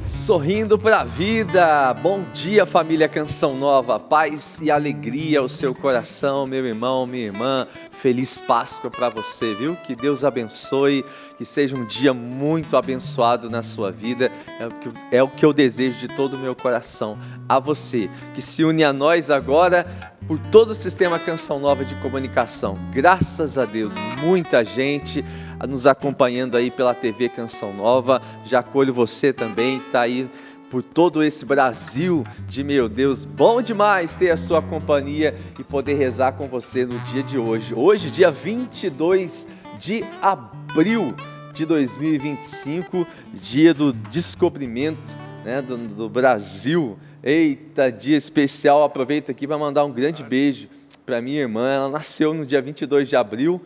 Sorrindo para a vida, bom dia família Canção Nova, paz e alegria ao seu coração, meu irmão, minha irmã, feliz Páscoa para você, viu? Que Deus abençoe, que seja um dia muito abençoado na sua vida, é o que eu desejo de todo o meu coração, a você, que se une a nós agora, por todo o sistema Canção Nova de comunicação, graças a Deus, muita gente nos acompanhando aí pela TV Canção Nova, já acolho você também, está aí por todo esse Brasil de meu Deus, bom demais ter a sua companhia e poder rezar com você no dia de hoje, dia 22 de abril de 2025, dia do descobrimento, né, do Brasil. Eita, dia especial, aproveito aqui para mandar um grande beijo para minha irmã, ela nasceu no dia 22 de abril,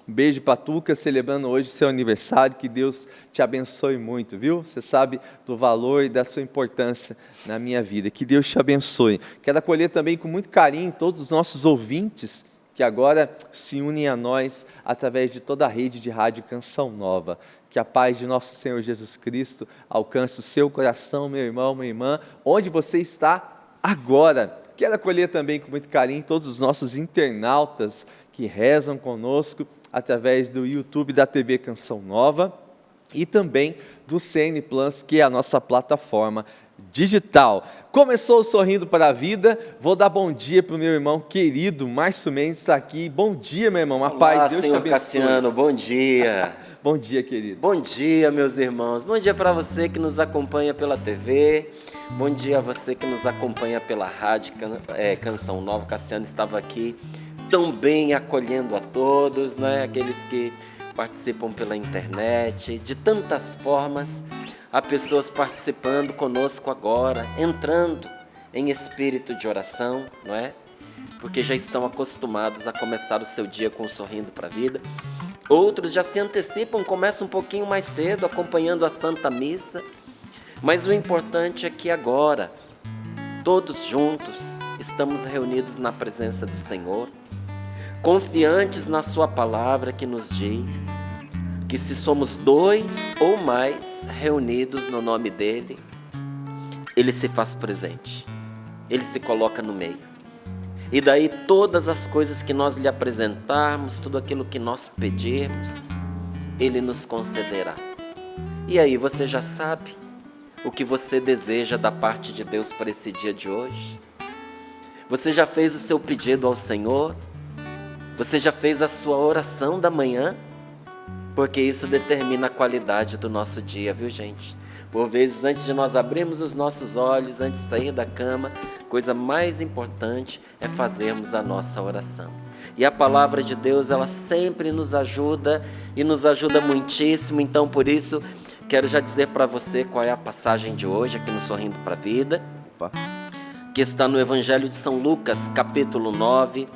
um beijo para Tuca, celebrando hoje seu aniversário, que Deus te abençoe muito, viu? Você sabe do valor e da sua importância na minha vida, que Deus te abençoe. Quero acolher também com muito carinho todos os nossos ouvintes, que agora se unem a nós através de toda a rede de rádio Canção Nova. Que a paz de nosso Senhor Jesus Cristo alcance o seu coração, meu irmão, minha irmã, onde você está agora. Quero acolher também com muito carinho todos os nossos internautas que rezam conosco através do YouTube da TV Canção Nova e também do CN Plus, que é a nossa plataforma digital. Começou o Sorrindo para a Vida, vou dar bom dia para o meu irmão querido, Márcio Mendes está aqui. Bom dia, meu irmão, paz, Deus te abençoe. Cassiano, bom dia. Bom dia, querido. Bom dia, meus irmãos. Bom dia para você que nos acompanha pela TV. Bom dia a você que nos acompanha pela rádio Canção Nova. Cassiano estava aqui tão bem acolhendo a todos, né? Aqueles que participam pela internet, de tantas formas. Há pessoas participando conosco agora, entrando em espírito de oração, não é? Porque já estão acostumados a começar o seu dia com um Sorrindo para a Vida. Outros já se antecipam, começam um pouquinho mais cedo, acompanhando a Santa Missa. Mas o importante é que agora, todos juntos, estamos reunidos na presença do Senhor, confiantes na Sua palavra que nos diz que se somos dois ou mais reunidos no nome dEle, Ele se faz presente, Ele se coloca no meio. E daí todas as coisas que nós lhe apresentarmos, tudo aquilo que nós pedirmos, Ele nos concederá. E aí você já sabe o que você deseja da parte de Deus para esse dia de hoje? Você já fez o seu pedido ao Senhor? Você já fez a sua oração da manhã? Porque isso determina a qualidade do nosso dia, viu, gente? Por vezes, antes de nós abrirmos os nossos olhos, antes de sair da cama, coisa mais importante é fazermos a nossa oração. E a palavra de Deus, ela sempre nos ajuda e nos ajuda muitíssimo. Então, por isso, quero já dizer para você qual é a passagem de hoje aqui no Sorrindo para a Vida, que está no Evangelho de São Lucas, capítulo 9,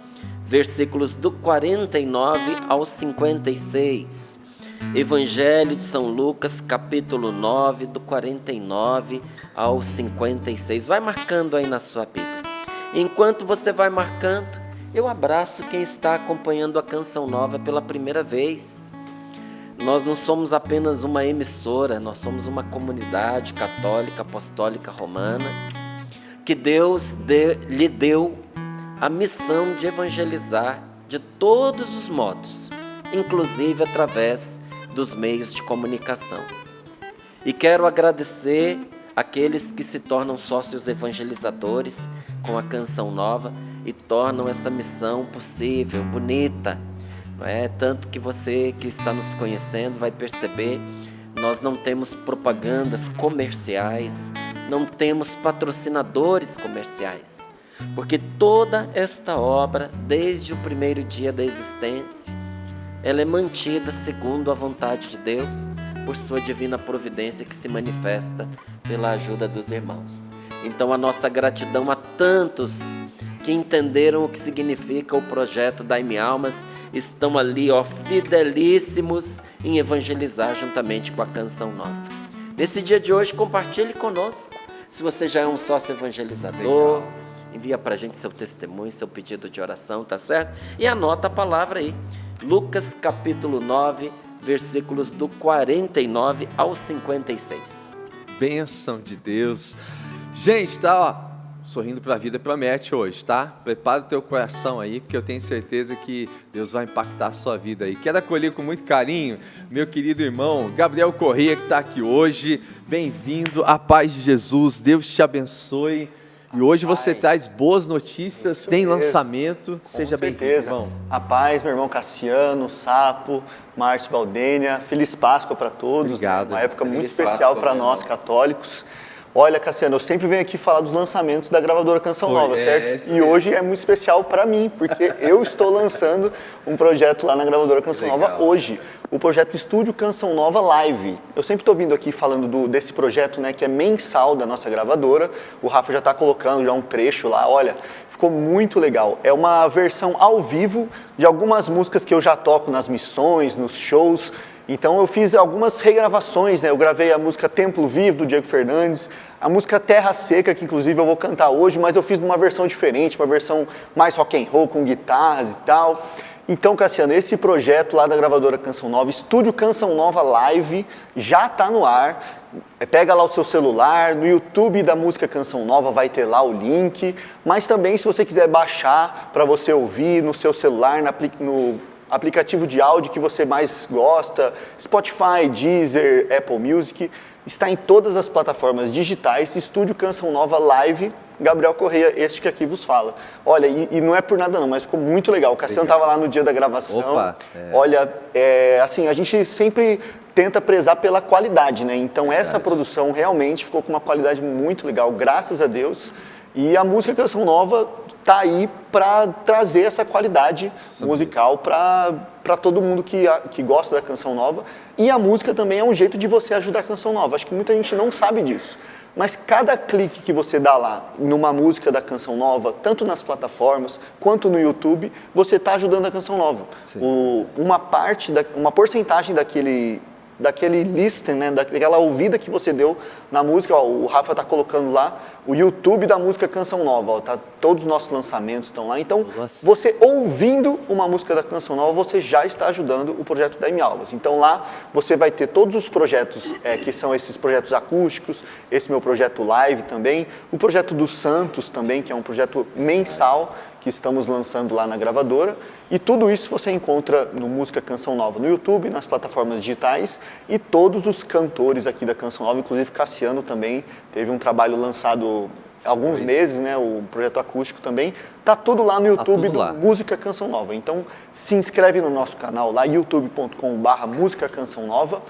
versículos do 49 ao 56. Evangelho de São Lucas, capítulo 9, do 49 ao 56. Vai marcando aí na sua Bíblia. Enquanto você vai marcando, eu abraço quem está acompanhando a Canção Nova pela primeira vez. Nós não somos apenas uma emissora, nós somos uma comunidade católica, apostólica, romana, que Deus lhe deu a missão de evangelizar de todos os modos, inclusive através dos meios de comunicação. E quero agradecer aqueles que se tornam sócios evangelizadores com a Canção Nova e tornam essa missão possível, bonita, não é? Tanto que você que está nos conhecendo vai perceber, nós não temos propagandas comerciais, não temos patrocinadores comerciais, porque toda esta obra, desde o primeiro dia da existência, ela é mantida segundo a vontade de Deus, por sua divina providência que se manifesta pela ajuda dos irmãos. Então a nossa gratidão a tantos que entenderam o que significa o projeto Dai-me Almas, estão ali, fidelíssimos em evangelizar juntamente com a Canção Nova. Nesse dia de hoje, compartilhe conosco. Se você já é um sócio evangelizador, envia para a gente seu testemunho, seu pedido de oração, tá certo? E anota a palavra aí. Lucas capítulo 9, versículos do 49 ao 56. bênção de Deus. Gente, tá, ó, Sorrindo para a Vida promete hoje, tá? Prepara o teu coração aí, porque eu tenho certeza que Deus vai impactar a sua vida aí. Quero acolher com muito carinho meu querido irmão Gabriel Corrêa, que está aqui hoje. Bem-vindo, a paz de Jesus, Deus te abençoe. E hoje você traz boas notícias, tem lançamento. Seja bem-vindo, irmão. A paz, meu irmão Cassiano, Sapo, Márcio Valdênia. Feliz Páscoa para todos. Obrigado. Né? Uma época muito Feliz especial Páscoa, para nós, católicos. Olha, Cassiano, eu sempre venho aqui falar dos lançamentos da gravadora Canção Nova, certo? E hoje é muito especial para mim, porque eu estou lançando um projeto lá na gravadora Canção Nova hoje. O projeto Estúdio Canção Nova Live. Eu sempre estou vindo aqui falando desse projeto, né, que é mensal da nossa gravadora. O Rafa já está colocando já um trecho lá, olha, ficou muito legal. É uma versão ao vivo de algumas músicas que eu já toco nas missões, nos shows. Então eu fiz algumas regravações, né? Eu gravei a música Templo Vivo, do Diego Fernandes, a música Terra Seca, que inclusive eu vou cantar hoje, mas eu fiz uma versão diferente, uma versão mais rock and roll, com guitarras e tal. Então, Cassiano, esse projeto lá da gravadora Canção Nova, Estúdio Canção Nova Live, já está no ar. Pega lá o seu celular, no YouTube da música Canção Nova vai ter lá o link, mas também se você quiser baixar para você ouvir no seu celular, no aplicativo de áudio que você mais gosta, Spotify, Deezer, Apple Music, está em todas as plataformas digitais, Estúdio Canção Nova Live, Gabriel Corrêa, este que aqui vos fala. Olha, e não é por nada não, mas ficou muito legal. O Cassiano estava lá no dia da gravação. Opa, Olha, assim, a gente sempre tenta prezar pela qualidade, né? Então essa produção realmente ficou com uma qualidade muito legal, graças a Deus. E a música Canção Nova está aí para trazer essa qualidade musical para todo mundo que gosta da Canção Nova. E a música também é um jeito de você ajudar a Canção Nova. Acho que muita gente não sabe disso. Mas cada clique que você dá lá numa música da Canção Nova, tanto nas plataformas quanto no YouTube, você está ajudando a Canção Nova. Uma porcentagem daquele listen, né, daquela ouvida que você deu na música, ó, o Rafa está colocando lá o YouTube da música Canção Nova, ó, todos os nossos lançamentos estão lá. Então, você ouvindo uma música da Canção Nova, você já está ajudando o projeto da M Alvas. Então lá você vai ter todos os projetos que são esses projetos acústicos, esse meu projeto live também, o projeto dos Santos também, que é um projeto mensal que estamos lançando lá na gravadora, e tudo isso você encontra no Música Canção Nova no YouTube, nas plataformas digitais, e todos os cantores aqui da Canção Nova, inclusive Cassiano também teve um trabalho lançado há alguns meses, né, o projeto acústico também, tá tudo lá no YouTube do Música Canção Nova. Então se inscreve no nosso canal lá, youtube.com/Música Canção Nova.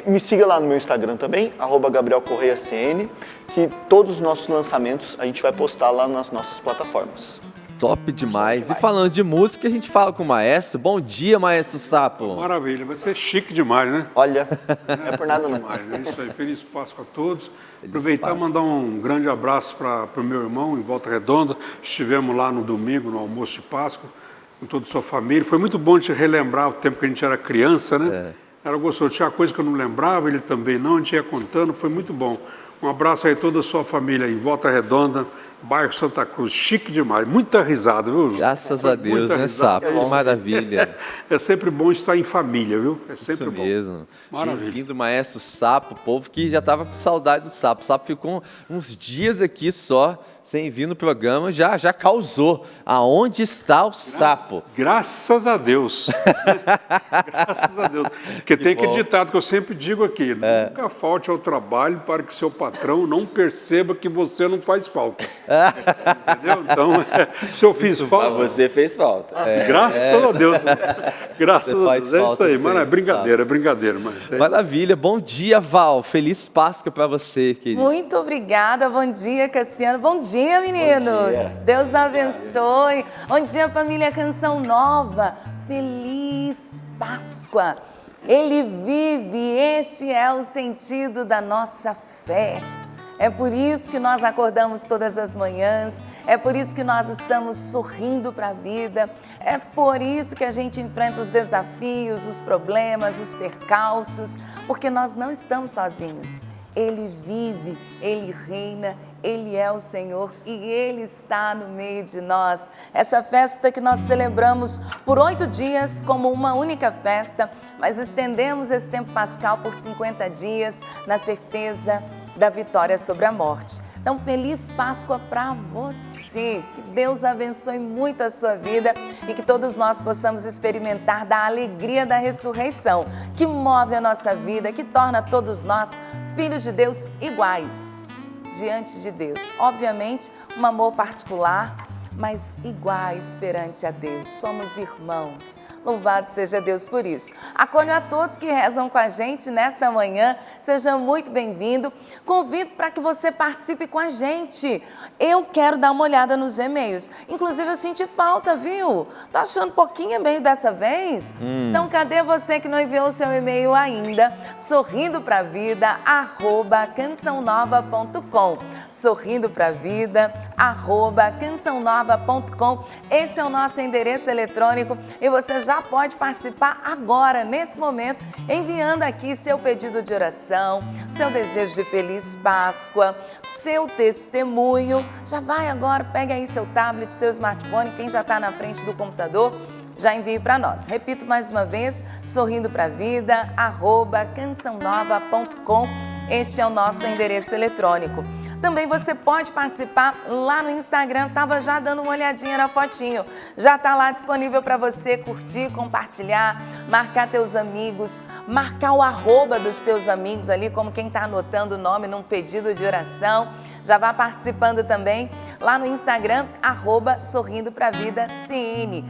Me siga lá no meu Instagram também, @GabrielCorreiaCN, que todos os nossos lançamentos a gente vai postar lá nas nossas plataformas. Top demais. E falando de música, a gente fala com o maestro. Bom dia, maestro Sapo. Maravilha, vai ser chique demais, né? Olha, não é por nada não. Demais, né? Isso aí, feliz Páscoa a todos. Aproveitar e mandar um grande abraço para o meu irmão em Volta Redonda. Estivemos lá no domingo, no almoço de Páscoa, com toda a sua família. Foi muito bom te relembrar o tempo que a gente era criança, né? Era gostoso, tinha coisa que eu não lembrava, ele também não, a gente ia contando, foi muito bom. Um abraço aí a toda a sua família em Volta Redonda, bairro Santa Cruz, chique demais, muita risada, viu? Graças a Deus, né, Sapo? Que maravilha. É sempre bom estar em família, viu? É sempre bom. Isso mesmo. Maravilha. Bem-vindo, maestro Sapo, povo que já estava com saudade do Sapo. O Sapo ficou uns dias aqui só, sem vir no programa, já causou. Aonde está o Sapo? Graças a Deus. Graças a Deus. Porque tem aquele ditado que eu sempre digo aqui, nunca falte ao trabalho para que seu patrão não perceba que você não faz falta. Entendeu? Então, se eu fiz falta... Mas você fez falta. Graças a Deus. Graças a Deus. É isso aí. Mano, é brincadeira. Mas Maravilha. Bom dia, Val. Feliz Páscoa para você, querido. Muito obrigada. Bom dia, Cassiano. Bom dia, meninos. Bom dia. Deus abençoe. Bom dia, família Canção Nova. Feliz Páscoa. Ele vive. Este é o sentido da nossa fé. É por isso que nós acordamos todas as manhãs, é por isso que nós estamos sorrindo para a vida, é por isso que a gente enfrenta os desafios, os problemas, os percalços, porque nós não estamos sozinhos. Ele vive, Ele reina, Ele é o Senhor e Ele está no meio de nós. Essa festa que nós celebramos por 8 dias como uma única festa, mas estendemos esse tempo pascal por 50 dias na certeza da vitória sobre a morte. Então, feliz Páscoa para você. Que Deus abençoe muito a sua vida e que todos nós possamos experimentar da alegria da ressurreição, que move a nossa vida, que torna todos nós filhos de Deus iguais diante de Deus. Obviamente, um amor particular, mas iguais perante a Deus. Somos irmãos. Louvado seja Deus por isso. Acolho a todos que rezam com a gente nesta manhã. Seja muito bem-vindo. Convido para que você participe com a gente. Eu quero dar uma olhada nos e-mails. Inclusive, eu senti falta, viu? Tô achando pouquinho e-mail dessa vez? Então, cadê você que não enviou o seu e-mail ainda? sorrindopravida@cançãonova.com. sorrindopravida@cançãonova.com. Este é o nosso endereço eletrônico e você já pode participar agora, nesse momento, enviando aqui seu pedido de oração, seu desejo de feliz Páscoa, seu testemunho. Já vai agora, pega aí seu tablet, seu smartphone, quem já está na frente do computador, já envie para nós. Repito mais uma vez, sorrindopravida@cançãonova.com. Este é o nosso endereço eletrônico. Também você pode participar lá no Instagram, estava já dando uma olhadinha na fotinho. Já está lá disponível para você curtir, compartilhar, marcar teus amigos, marcar o @ dos teus amigos ali, como quem está anotando o nome num pedido de oração. Já vá participando também lá no Instagram, @sorrindopravidacn,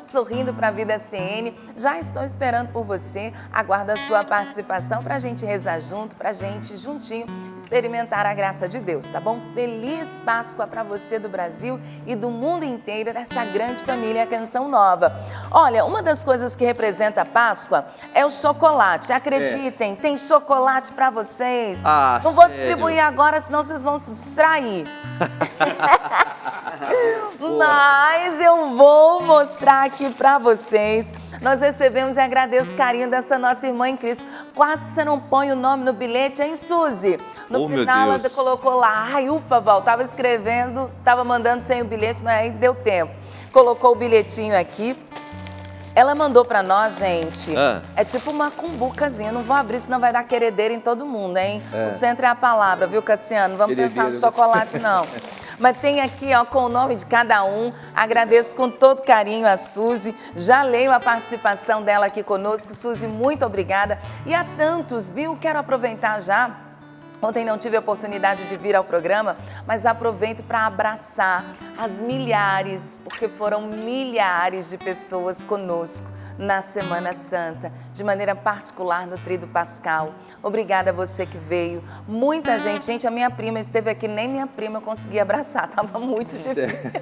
@sorrindopravidacn. Já estou esperando por você, aguardo a sua participação para a gente rezar junto, para a gente juntinho experimentar a graça de Deus, tá bom? Feliz Páscoa para você do Brasil e do mundo inteiro, dessa grande família Canção Nova. Olha, uma das coisas que representa a Páscoa é o chocolate. Acreditem, tem chocolate para vocês. Não vou distribuir agora, senão vocês vão se distrair. Mas eu vou mostrar aqui para vocês. Nós recebemos e agradeço o carinho dessa nossa irmã em Cristo. Quase que você não põe o nome no bilhete, hein, Suzy? No final ela colocou lá, ai, ufa, Val, tava escrevendo, tava mandando sem o bilhete, mas aí deu tempo. Colocou o bilhetinho aqui. Ela mandou pra nós, gente, é tipo uma cumbucazinha. Não vou abrir, senão vai dar queredeira em todo mundo, hein? O centro é a palavra, viu, Cassiano? Vamos pensar no chocolate, não. Mas tem aqui, ó, com o nome de cada um. Agradeço com todo carinho a Suzy. Já leio a participação dela aqui conosco. Suzy, muito obrigada. E a tantos, viu? Quero aproveitar já. Ontem não tive a oportunidade de vir ao programa, mas aproveito para abraçar as milhares, porque foram milhares de pessoas conosco na Semana Santa, de maneira particular no Tríduo Pascal. Obrigada a você que veio. Muita gente. Gente, a minha prima esteve aqui, nem minha prima eu consegui abraçar, estava muito difícil.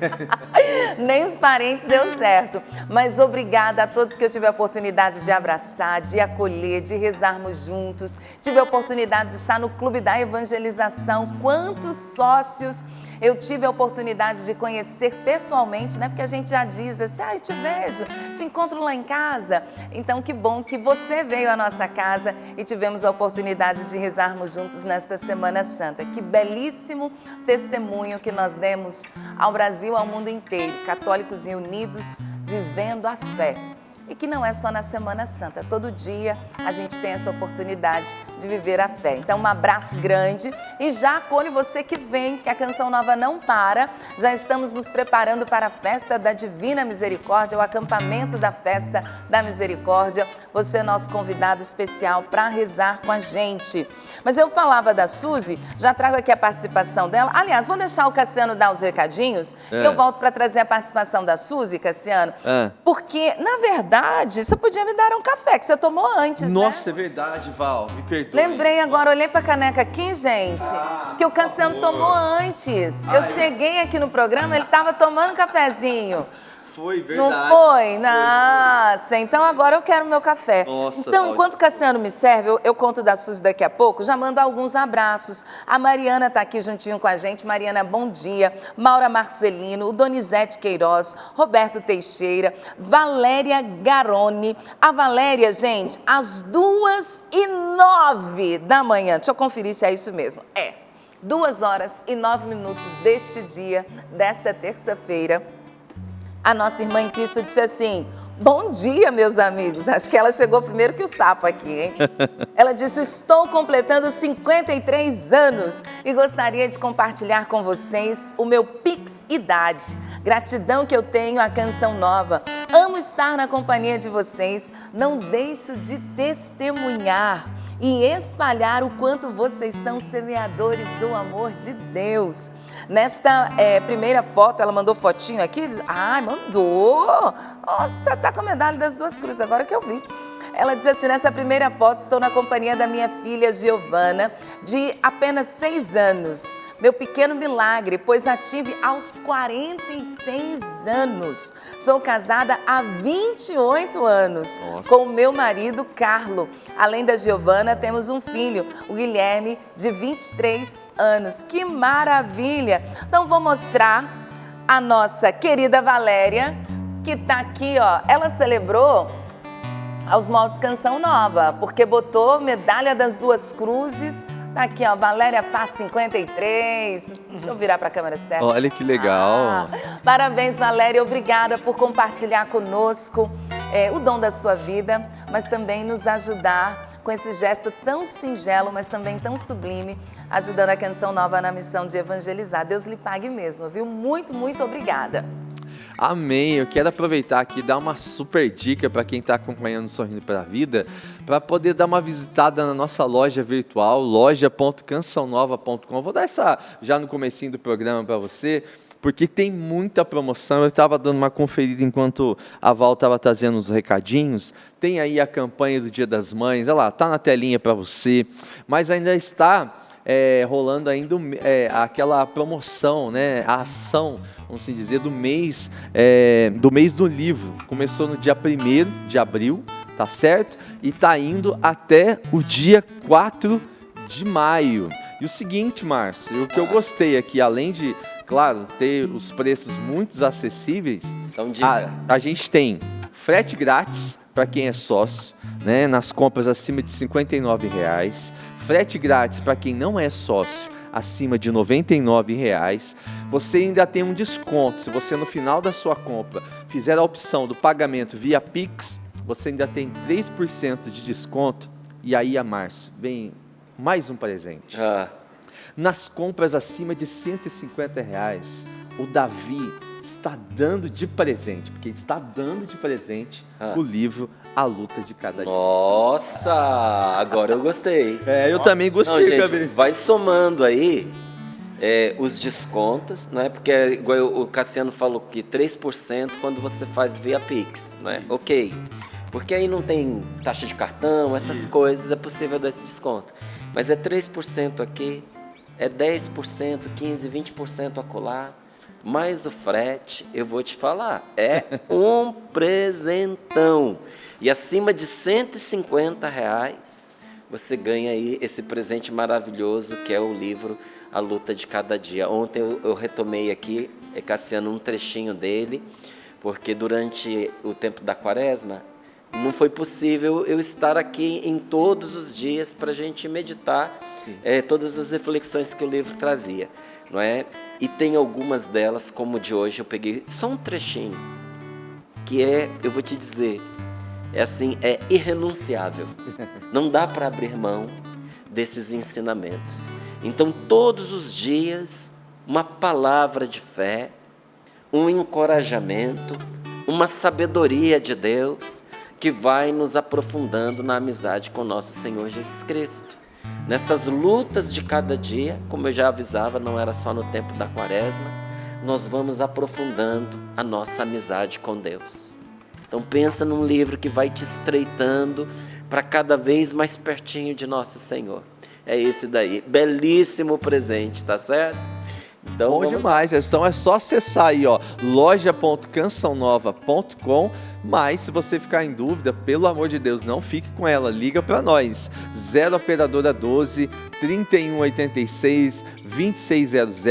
Nem os parentes deu certo. Mas obrigada a todos que eu tive a oportunidade de abraçar, de acolher, de rezarmos juntos. Tive a oportunidade de estar no Clube da Evangelização. Quantos sócios eu tive a oportunidade de conhecer pessoalmente, né? Porque a gente já diz assim, eu te vejo, te encontro lá em casa. Então, que bom que você veio à nossa casa e tivemos a oportunidade de rezarmos juntos nesta Semana Santa. Que belíssimo testemunho que nós demos ao Brasil, ao mundo inteiro, católicos e unidos, vivendo a fé. E que não é só na Semana Santa, todo dia a gente tem essa oportunidade de viver a fé. Então, um abraço grande e já acolho você que vem, que a Canção Nova não para. Já estamos nos preparando para a Festa da Divina Misericórdia, o acampamento da Festa da Misericórdia. Você é nosso convidado especial para rezar com a gente. Mas eu falava da Suzy, já trago aqui a participação dela. Aliás, vou deixar o Cassiano dar os recadinhos e eu volto para trazer a participação da Suzy, Cassiano, porque, na verdade, você podia me dar um café, que você tomou antes, Nossa, né? É verdade, Val, me perdoe. Lembrei agora, olhei pra caneca aqui, gente, que o Cassiano tomou antes. Eu cheguei aqui no programa, ele tava tomando um cafezinho. Foi, verdade. Não foi? Não, delícia! Então agora eu quero meu café. Nossa, então, enquanto o Cassiano me serve, eu conto da Suzy daqui a pouco, já mando alguns abraços. A Mariana está aqui juntinho com a gente. Mariana, bom dia. Maura Marcelino, o Donizete Queiroz, Roberto Teixeira, Valéria Garoni. A Valéria, gente, às 2h09 da manhã. Deixa eu conferir se é isso mesmo. 2h09 deste dia, desta terça-feira. A nossa irmã em Cristo disse assim: bom dia, meus amigos. Acho que ela chegou primeiro que o sapo aqui, hein? Ela disse: estou completando 53 anos e gostaria de compartilhar com vocês o meu Pix Idade. Gratidão que eu tenho à Canção Nova. Amo estar na companhia de vocês. Não deixo de testemunhar e espalhar o quanto vocês são semeadores do amor de Deus. Nesta primeira foto, ela mandou fotinho aqui. Ai, mandou! Nossa, tá com a medalha das duas cruzes, agora que eu vi. Ela diz assim: nessa primeira foto estou na companhia da minha filha Giovana, de apenas 6 anos. Meu pequeno milagre, pois a tive aos 46 anos. Sou casada há 28 anos. Nossa. Com o meu marido Carlo. Além da Giovana, temos um filho, o Guilherme, de 23 anos. Que maravilha! Então vou mostrar a nossa querida Valéria, que tá aqui, ó. Ela celebrou aos moldes Canção Nova, porque botou medalha das duas cruzes. Tá aqui, ó, Valéria Paz 53. Deixa eu virar para a câmera certa. Olha que legal. Parabéns, Valéria. Obrigada por compartilhar conosco o dom da sua vida, mas também nos ajudar com esse gesto tão singelo, mas também tão sublime, ajudando a Canção Nova na missão de evangelizar. Deus lhe pague mesmo, viu? Muito, muito obrigada. Amém. Eu quero aproveitar aqui e dar uma super dica para quem está acompanhando Sorrindo para a Vida, para poder dar uma visitada na nossa loja virtual, loja.cançãonova.com. Vou dar essa já no comecinho do programa para você, porque tem muita promoção. Eu estava dando uma conferida enquanto a Val estava trazendo os recadinhos. Tem aí a campanha do Dia das Mães, olha lá, está na telinha para você, mas ainda está rolando ainda aquela promoção, né, a ação, vamos assim dizer, do mês do livro. Começou no dia 1º de abril, tá certo? E está indo até o dia 4 de maio. E o seguinte, Márcio, o que eu gostei aqui, além de, claro, ter os preços muito acessíveis, então, a gente tem frete grátis para quem é sócio, né, nas compras acima de R$ 59,00, frete grátis para quem não é sócio, acima de R$ 99,00. Você ainda tem um desconto. Se você no final da sua compra fizer a opção do pagamento via Pix, você ainda tem 3% de desconto. E aí, Márcio, vem mais um presente. Nas compras acima de R$ 150,00, o Davi está dando de presente, porque está dando de presente o livro A Luta de Cada Dia. Nossa, agora eu gostei. Eu também gostei, não, gente, vai somando aí os descontos, né? Porque igual o Cassiano falou que 3% quando você faz via Pix, né? Ok. Porque aí não tem taxa de cartão, essas coisas, é possível dar esse desconto. Mas é 3% aqui, é 10%, 15%, 20% acolá. Mas o frete, eu vou te falar, é um presentão. E acima de R$ 150,00, você ganha aí esse presente maravilhoso que é o livro A Luta de Cada Dia. Ontem eu retomei aqui, Cassiano, um trechinho dele, porque durante o tempo da Quaresma, não foi possível eu estar aqui em todos os dias para a gente meditar todas as reflexões que o livro trazia, não é? E tem algumas delas, como de hoje, eu peguei só um trechinho, que eu vou te dizer, é irrenunciável. Não dá para abrir mão desses ensinamentos. Então, todos os dias, uma palavra de fé, um encorajamento, uma sabedoria de Deus, que vai nos aprofundando na amizade com nosso Senhor Jesus Cristo. Nessas lutas de cada dia, como eu já avisava, não era só no tempo da Quaresma, nós vamos aprofundando a nossa amizade com Deus. Então pensa num livro que vai te estreitando para cada vez mais pertinho de nosso Senhor. É esse daí, belíssimo presente, tá certo? Então, bom demais. Então é só acessar aí, ó, loja.cançãonova.com. Mas se você ficar em dúvida, pelo amor de Deus, não fique com ela. Liga para nós. 0 operadora 12 3186 2600.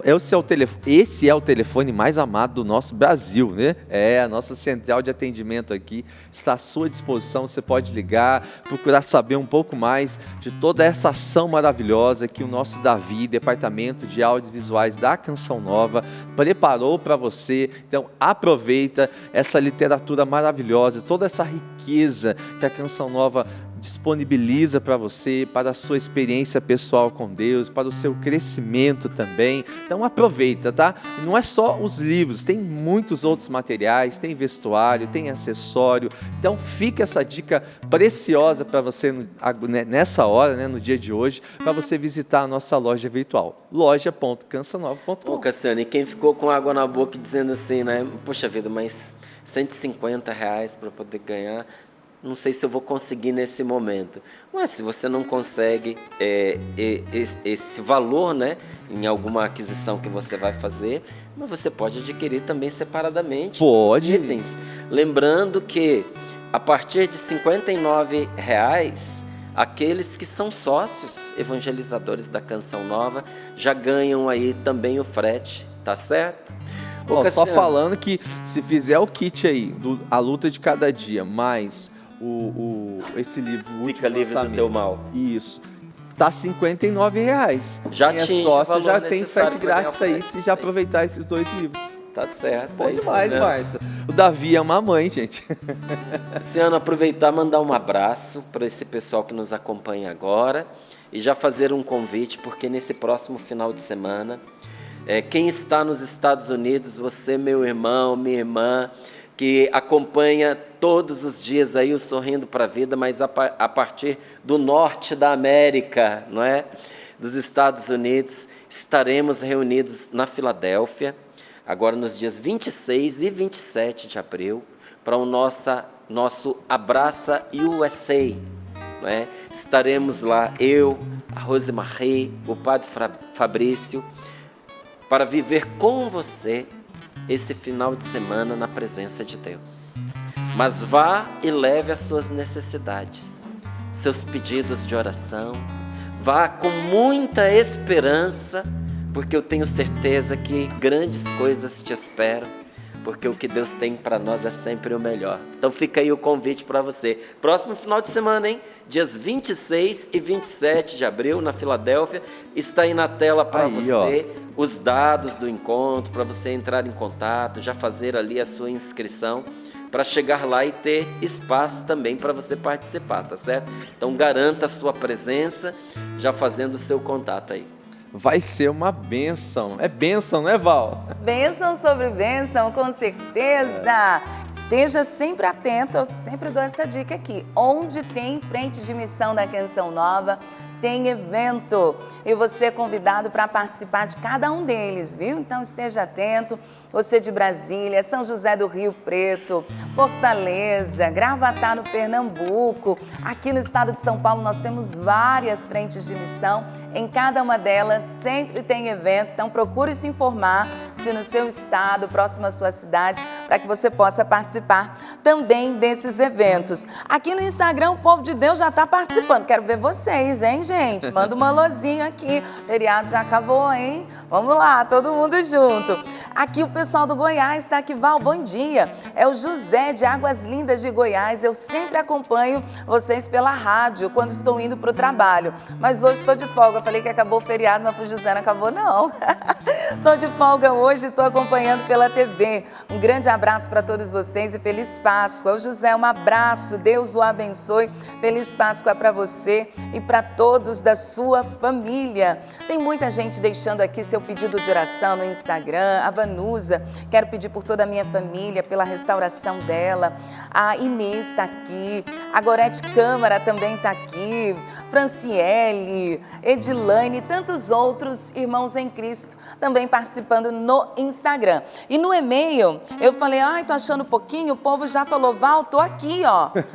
É o seu telefone. Esse é o telefone mais amado do nosso Brasil, né? É, a nossa central de atendimento aqui está à sua disposição. Você pode ligar, procurar saber um pouco mais de toda essa ação maravilhosa que o nosso Davi, Departamento de Audiovisuais da Canção Nova, preparou para você. Então aproveita essa literatura maravilhosa, toda essa riqueza que a Canção Nova disponibiliza para você, para a sua experiência pessoal com Deus, para o seu crescimento também. Então aproveita, tá? Não é só os livros, tem muitos outros materiais, tem vestuário, tem acessório. Então fica essa dica preciosa para você nessa hora, né, no dia de hoje, para você visitar a nossa loja virtual, loja.cançãonova.com. Ô Cassiano, e quem ficou com água na boca dizendo assim, né? Poxa vida, mas R$150 para poder ganhar, não sei se eu vou conseguir nesse momento. Mas se você não consegue esse valor, né, em alguma aquisição que você vai fazer, mas você pode adquirir também separadamente. Pode. Os itens. Lembrando que a partir de R$59, aqueles que são sócios evangelizadores da Canção Nova já ganham aí também o frete, tá certo? Só falando que se fizer o kit aí, A Luta de Cada Dia, mais esse livro, o Fica Livre do Teu Mal. Isso. Tá R$59. Já Quem é tinha sócio já tem necessário frete para grátis aí, se já aproveitar esses 2 livros. Tá certo. Bom demais, Márcia. O Davi é uma mãe, gente. Luciano, aproveitar e mandar um abraço para esse pessoal que nos acompanha agora e já fazer um convite, porque nesse próximo final de semana, quem está nos Estados Unidos, você, meu irmão, minha irmã, que acompanha todos os dias aí o Sorrindo para a Vida, mas a partir do norte da América, não é? Dos Estados Unidos, estaremos reunidos na Filadélfia, agora nos dias 26 e 27 de abril, para o nosso Abraça USA. Não é? Estaremos lá, eu, a Rosemarie, o Padre Fabrício, para viver com você esse final de semana na presença de Deus. Mas vá e leve as suas necessidades, seus pedidos de oração, vá com muita esperança, porque eu tenho certeza que grandes coisas te esperam, porque o que Deus tem para nós é sempre o melhor. Então fica aí o convite para você. Próximo final de semana, hein? Dias 26 e 27 de abril, na Filadélfia. Está aí na tela para você os dados do encontro, para você entrar em contato, já fazer ali a sua inscrição, para chegar lá e ter espaço também para você participar, tá certo? Então garanta a sua presença, já fazendo o seu contato aí. Vai ser uma bênção. É bênção, não é, Val? Bênção sobre bênção, com certeza. Esteja sempre atento, eu sempre dou essa dica aqui. Onde tem frente de missão da Canção Nova, tem evento. E você é convidado para participar de cada um deles, viu? Então esteja atento. Você de Brasília, São José do Rio Preto, Fortaleza, Gravatá no Pernambuco. Aqui no estado de São Paulo nós temos várias frentes de missão. Em cada uma delas sempre tem evento, então procure se informar se no seu estado, próximo à sua cidade, para que você possa participar também desses eventos. Aqui no Instagram o povo de Deus já está participando. Quero ver vocês, hein, gente? Manda uma alôzinho aqui. O feriado já acabou, hein? Vamos lá, todo mundo junto. Aqui o pessoal do Goiás está aqui. Val, bom dia. É o José de Águas Lindas de Goiás. Eu sempre acompanho vocês pela rádio quando estou indo para o trabalho. Mas hoje estou de folga. Eu falei que acabou o feriado, mas para o José não acabou, não. Estou de folga hoje, estou acompanhando pela TV. Um grande abraço para todos vocês e Feliz Páscoa. O José, um abraço. Deus o abençoe. Feliz Páscoa para você e para todos da sua família. Tem muita gente deixando aqui seu pedido de oração no Instagram. A Vanusa, quero pedir por toda a minha família, pela restauração dela. A Inês está aqui, a Gorete Câmara também está aqui, Franciele, Edilane e tantos outros irmãos em Cristo também participando no Instagram. E no e-mail, eu falei, tô achando pouquinho, o povo já falou, Val, tô aqui,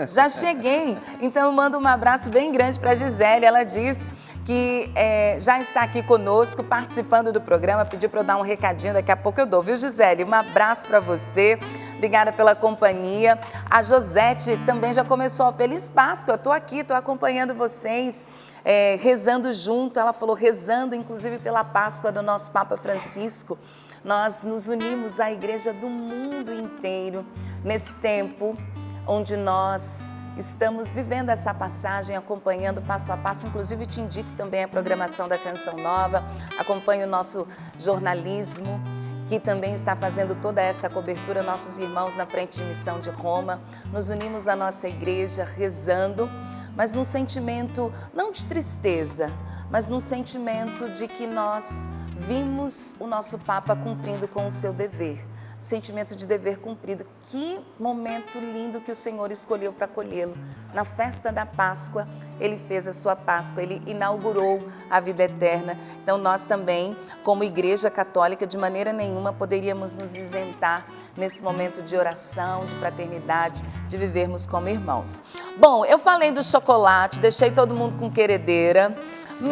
já cheguei. Então eu mando um abraço bem grande para a Gisele, ela diz que já está aqui conosco, participando do programa, pediu para eu dar um recadinho, daqui a pouco eu dou, viu, Gisele? Um abraço para você, obrigada pela companhia. A Josete também já começou, Feliz Páscoa, eu estou aqui, estou acompanhando vocês, rezando junto, ela falou rezando inclusive pela Páscoa do nosso Papa Francisco. Nós nos unimos à igreja do mundo inteiro nesse tempo onde nós estamos vivendo essa passagem, acompanhando passo a passo. Inclusive, te indico também a programação da Canção Nova, acompanho o nosso jornalismo, que também está fazendo toda essa cobertura, nossos irmãos na frente de missão de Roma. Nos unimos à nossa igreja rezando, mas num sentimento não de tristeza, mas num sentimento de que nós vimos o nosso Papa cumprindo com o seu dever. Sentimento de dever cumprido. Que momento lindo que o Senhor escolheu para acolhê-lo. Na festa da Páscoa, ele fez a sua Páscoa, ele inaugurou a vida eterna. Então nós também, como Igreja Católica, de maneira nenhuma poderíamos nos isentar nesse momento de oração, de fraternidade, de vivermos como irmãos. Bom, eu falei do chocolate, deixei todo mundo com queredeira.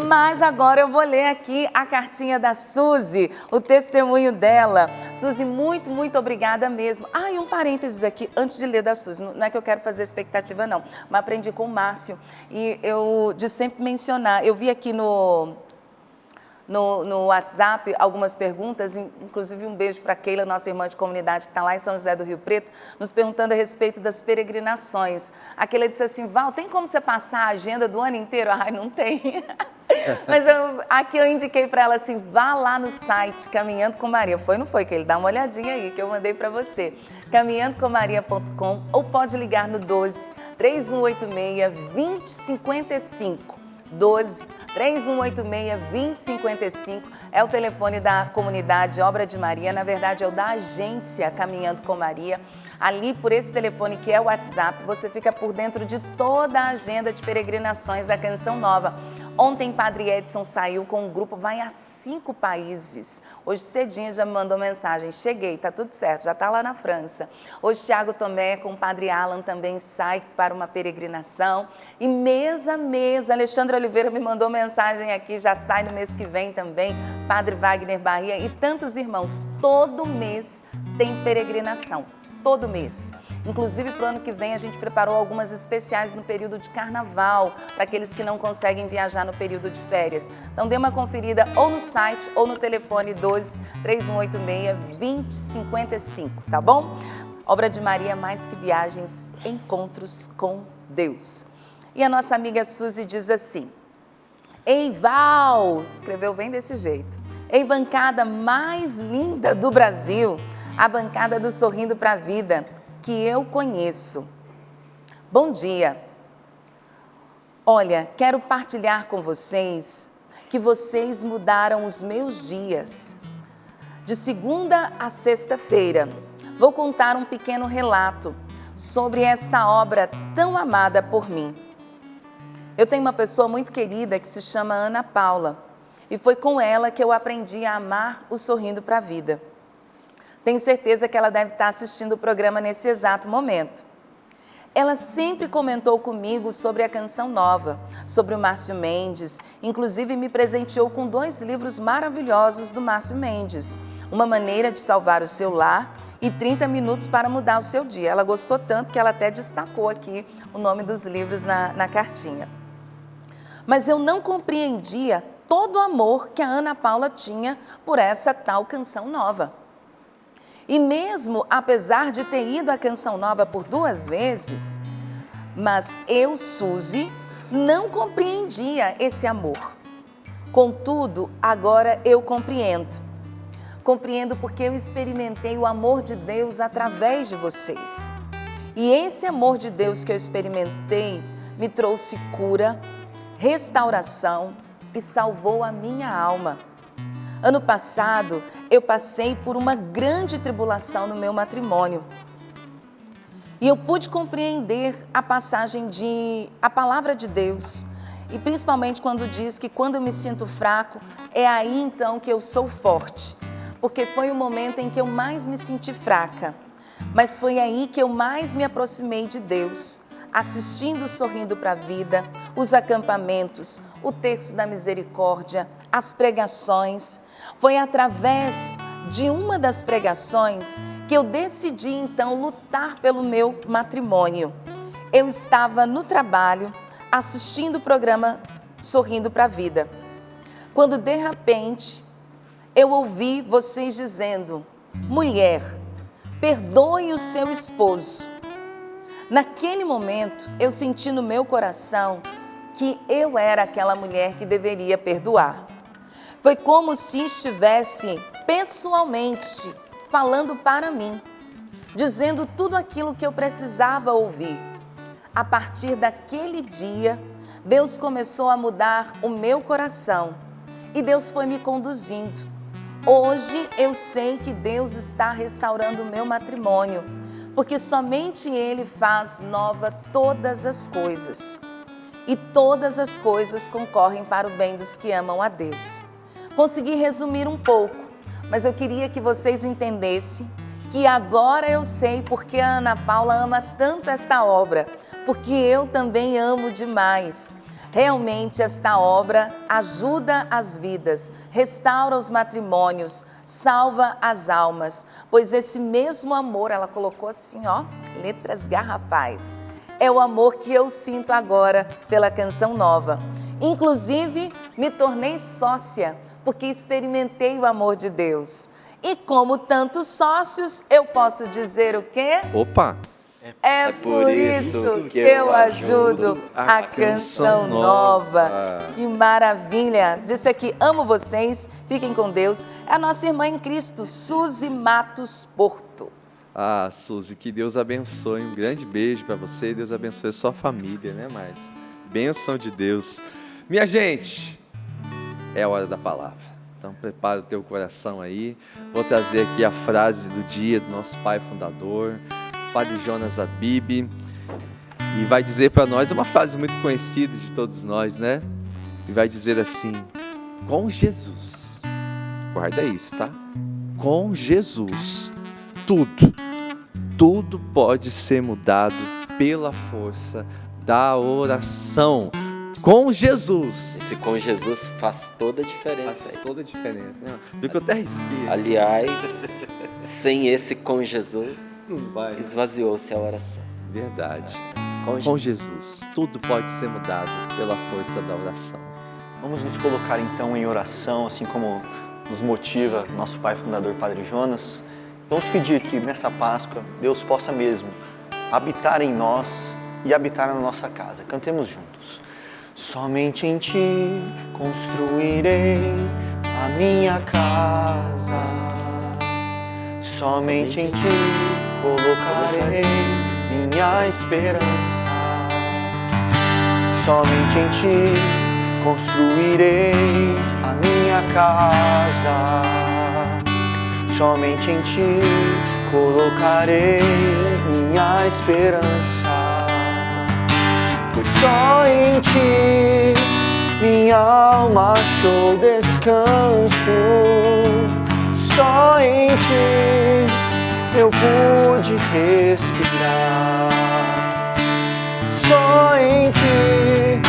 Mas agora eu vou ler aqui a cartinha da Suzy, o testemunho dela. Suzy, muito, muito obrigada mesmo. E um parênteses aqui, antes de ler da Suzy, não é que eu quero fazer expectativa não, mas aprendi com o Márcio e eu de sempre mencionar, eu vi aqui no WhatsApp algumas perguntas, inclusive um beijo para a Keila, nossa irmã de comunidade que está lá em São José do Rio Preto, nos perguntando a respeito das peregrinações. A Keila disse assim, Val, tem como você passar a agenda do ano inteiro? Não tem. Mas aqui eu indiquei para ela assim, vá lá no site Caminhando com Maria. Foi ou não foi, Keila? Dá uma olhadinha aí que eu mandei para você. caminhandocommaria.com ou pode ligar no 12 3186 2055. 12 3186 2055 é o telefone da comunidade Obra de Maria, na verdade é o da agência Caminhando com Maria. Ali por esse telefone que é o WhatsApp, você fica por dentro de toda a agenda de peregrinações da Canção Nova. Ontem Padre Edson saiu com um grupo, vai a 5 países. Hoje cedinho já me mandou mensagem, cheguei, tá tudo certo, já tá lá na França. Hoje Tiago Tomé com o Padre Alan também sai para uma peregrinação. E mês a mês, Alexandre Oliveira me mandou mensagem aqui, já sai no mês que vem também. Padre Wagner Bahia e tantos irmãos, todo mês tem peregrinação. Todo mês. Inclusive, para o ano que vem, a gente preparou algumas especiais no período de carnaval, para aqueles que não conseguem viajar no período de férias. Então, dê uma conferida ou no site ou no telefone 12 3186 2055, tá bom? Obra de Maria, mais que viagens, encontros com Deus. E a nossa amiga Suzy diz assim, Ei, Val, escreveu bem desse jeito, Ei, bancada mais linda do Brasil, a bancada do Sorrindo para a Vida, que eu conheço. Bom dia. Olha, quero partilhar com vocês que vocês mudaram os meus dias. De segunda a sexta-feira, vou contar um pequeno relato sobre esta obra tão amada por mim. Eu tenho uma pessoa muito querida que se chama Ana Paula e foi com ela que eu aprendi a amar o Sorrindo para a Vida. Tenho certeza que ela deve estar assistindo o programa nesse exato momento. Ela sempre comentou comigo sobre a Canção Nova, sobre o Márcio Mendes, inclusive me presenteou com 2 livros maravilhosos do Márcio Mendes, Uma Maneira de Salvar o Seu Lar e 30 Minutos para Mudar o Seu Dia. Ela gostou tanto que ela até destacou aqui o nome dos livros na cartinha. Mas eu não compreendia todo o amor que a Ana Paula tinha por essa tal Canção Nova. E mesmo apesar de ter ido à Canção Nova por 2 vezes, mas eu, Suzy, não compreendia esse amor. Contudo, agora eu compreendo. Compreendo porque eu experimentei o amor de Deus através de vocês. E esse amor de Deus que eu experimentei me trouxe cura, restauração e salvou a minha alma. Ano passado, eu passei por uma grande tribulação no meu matrimônio. E eu pude compreender a passagem a palavra de Deus. E principalmente quando diz que quando eu me sinto fraco, é aí então que eu sou forte. Porque foi o momento em que eu mais me senti fraca. Mas foi aí que eu mais me aproximei de Deus. assistindo Sorrindo para a Vida, os acampamentos, o Terço da Misericórdia, as pregações. Foi através de uma das pregações que eu decidi então lutar pelo meu matrimônio. Eu estava no trabalho assistindo o programa Sorrindo para a Vida, quando de repente eu ouvi vocês dizendo: mulher, perdoe o seu esposo. Naquele momento, eu senti no meu coração que eu era aquela mulher que deveria perdoar. Foi como se estivesse pessoalmente falando para mim, dizendo tudo aquilo que eu precisava ouvir. A partir daquele dia, Deus começou a mudar o meu coração e Deus foi me conduzindo. Hoje eu sei que Deus está restaurando o meu matrimônio, porque somente Ele faz nova todas as coisas. E todas as coisas concorrem para o bem dos que amam a Deus. Consegui resumir um pouco, mas eu queria que vocês entendessem que agora eu sei porque a Ana Paula ama tanto esta obra, porque eu também amo demais. Realmente esta obra ajuda as vidas, restaura os matrimônios, salva as almas, pois esse mesmo amor, ela colocou assim, ó, letras garrafais, é o amor que eu sinto agora pela Canção Nova. Inclusive, me tornei sócia, porque experimentei o amor de Deus. E como tantos sócios, eu posso dizer o quê? Opa! É por isso que eu ajudo a Canção Nova. Que maravilha! Disse aqui, amo vocês, fiquem com Deus. É a nossa irmã em Cristo, Suzy Matos Porto. Ah, Suzy, que Deus abençoe. Um grande beijo para você. Deus abençoe a sua família, né, Márcia? Bênção de Deus. Minha gente, é a hora da palavra. Então prepara o teu coração aí. Vou trazer aqui a frase do dia do nosso pai fundador, Padre Jonas Abib, e vai dizer para nós, é uma frase muito conhecida de todos nós, né? E vai dizer assim: com Jesus, guarda isso, tá? Com Jesus, tudo pode ser mudado pela força da oração. Com Jesus. Esse com Jesus faz toda a diferença. Faz toda a diferença, né? Viu que eu até risquei. Aliás, sem esse com Jesus, esvaziou-se a oração. Verdade. Com Jesus, tudo pode ser mudado pela força da oração. Vamos nos colocar então em oração, assim como nos motiva nosso pai fundador, Padre Jonas. Vamos pedir que nessa Páscoa Deus possa mesmo habitar em nós e habitar na nossa casa. Cantemos juntos. Somente em Ti construirei a minha casa. Somente em Ti colocarei minha esperança. Somente em Ti construirei a minha casa. Somente em Ti colocarei minha esperança. Pois só em Ti minha alma achou descanso. Só em Ti eu pude respirar. Só em Ti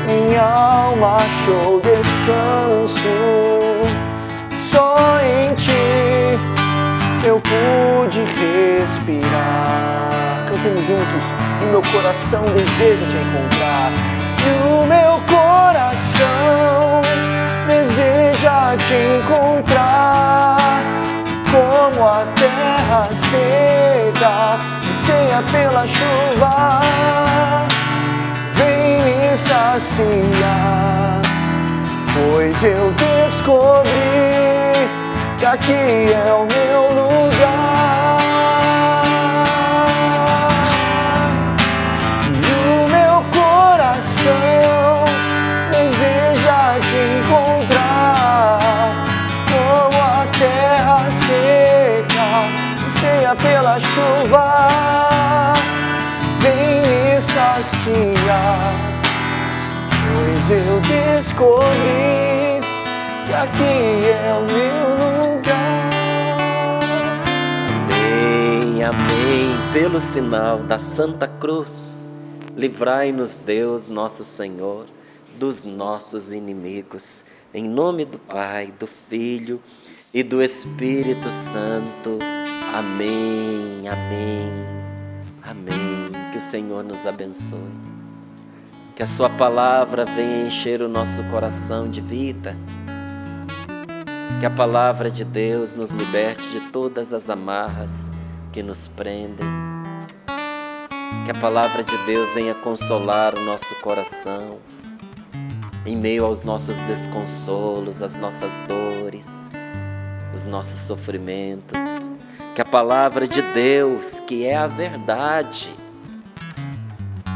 minha alma achou descanso. Só em Ti eu pude respirar. Cantemos juntos. O meu coração deseja Te encontrar. E o meu coração deseja Te encontrar. Como a terra seca, anseia pela chuva, vem me saciar. Pois eu descobri que aqui é o meu lugar. E o meu coração deseja Te encontrar. Como a terra seca, anseia pela chuva, vem me saciar. Pois eu descobri que aqui é o meu lugar. Amém, amém. Pelo sinal da Santa Cruz, Livrai-nos, Deus, nosso Senhor, dos nossos inimigos. Em nome do Pai, do Filho e do Espírito Santo. Amém, amém, amém. Que o Senhor nos abençoe. Que a sua palavra venha encher o nosso coração de vida. Que a palavra de Deus nos liberte de todas as amarras que nos prendem. Que a palavra de Deus venha consolar o nosso coração em meio aos nossos desconsolos, as nossas dores, os nossos sofrimentos. Que a palavra de Deus, que é a verdade,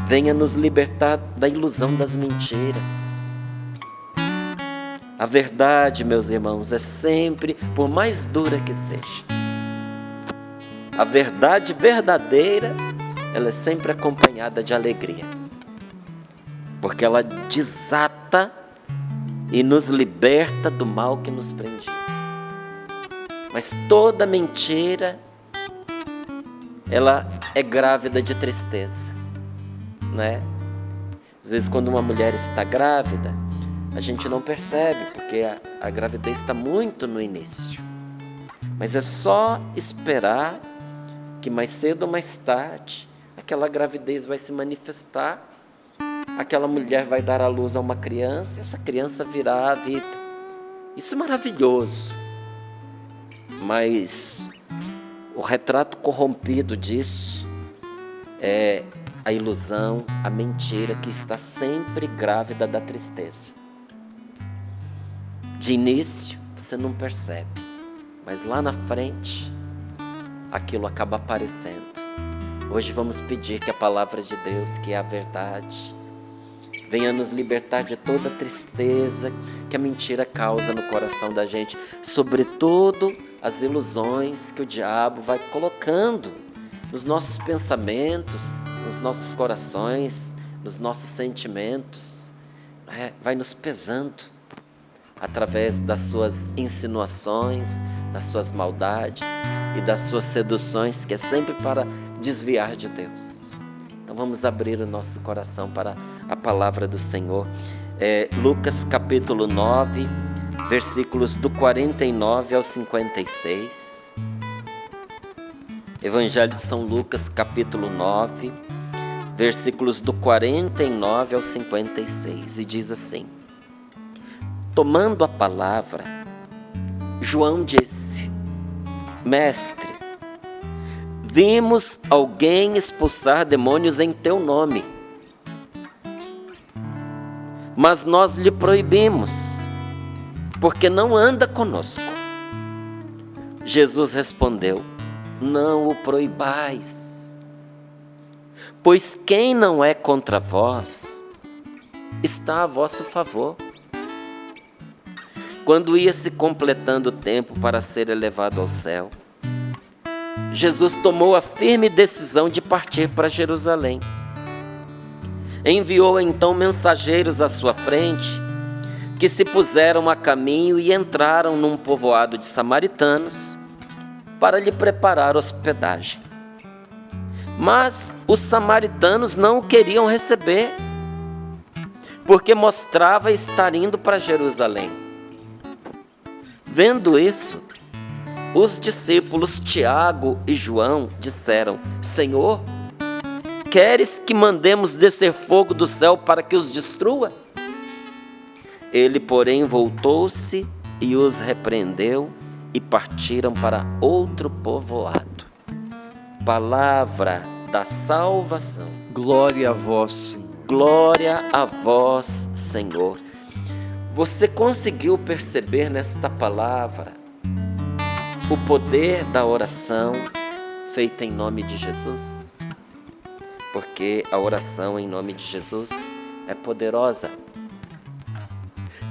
venha nos libertar da ilusão das mentiras. A verdade, meus irmãos, é sempre, por mais dura que seja, a verdade verdadeira, ela é sempre acompanhada de alegria, porque ela desata e nos liberta do mal que nos prendia. Mas toda mentira, ela é grávida de tristeza, né? Às vezes, quando uma mulher está grávida, a gente não percebe, porque a gravidez está muito no início. Mas é só esperar que mais cedo ou mais tarde aquela gravidez vai se manifestar, aquela mulher vai dar à luz a uma criança e essa criança virá à vida. Isso é maravilhoso. Mas o retrato corrompido disso é a ilusão, a mentira que está sempre grávida da tristeza. De início você não percebe, mas lá na frente aquilo acaba aparecendo. Hoje vamos pedir que a palavra de Deus, que é a verdade, venha nos libertar de toda a tristeza que a mentira causa no coração da gente, sobretudo as ilusões que o diabo vai colocando nos nossos pensamentos, nos nossos corações, nos nossos sentimentos, vai nos pesando através das suas insinuações, das suas maldades e das suas seduções, que é sempre para desviar de Deus. Então vamos abrir o nosso coração para a palavra do Senhor. Lucas capítulo 9, versículos do 49 ao 56. Evangelho de São Lucas capítulo 9, versículos do 49 ao 56. E diz assim: tomando a palavra, João disse: Mestre, vimos alguém expulsar demônios em teu nome, mas nós lhe proibimos, porque não anda conosco. Jesus respondeu: não o proibais, pois quem não é contra vós, está a vosso favor. Quando ia se completando o tempo para ser elevado ao céu, Jesus tomou a firme decisão de partir para Jerusalém. Enviou então mensageiros à sua frente, que se puseram a caminho e entraram num povoado de samaritanos para lhe preparar hospedagem. Mas os samaritanos não o queriam receber, porque mostrava estar indo para Jerusalém. Vendo isso, os discípulos Tiago e João disseram: Senhor, queres que mandemos descer fogo do céu para que os destrua? Ele, porém, voltou-se e os repreendeu, e partiram para outro povoado. Palavra da salvação. Glória a vós, Senhor. Glória a vós, Senhor. Você conseguiu perceber nesta palavra o poder da oração feita em nome de Jesus? Porque a oração em nome de Jesus é poderosa.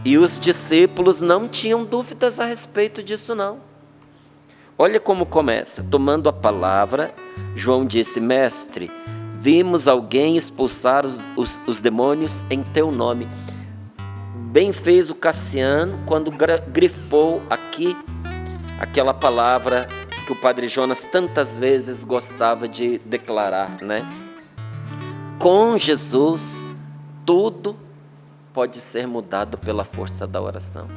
E os discípulos não tinham dúvidas a respeito disso, não. Olha como começa. Tomando a palavra, João disse: Mestre, vimos alguém expulsar os demônios em teu nome. Bem fez o Cassiano quando grifou aqui aquela palavra que o Padre Jonas tantas vezes gostava de declarar, né? Com Jesus, tudo pode ser mudado pela força da oração.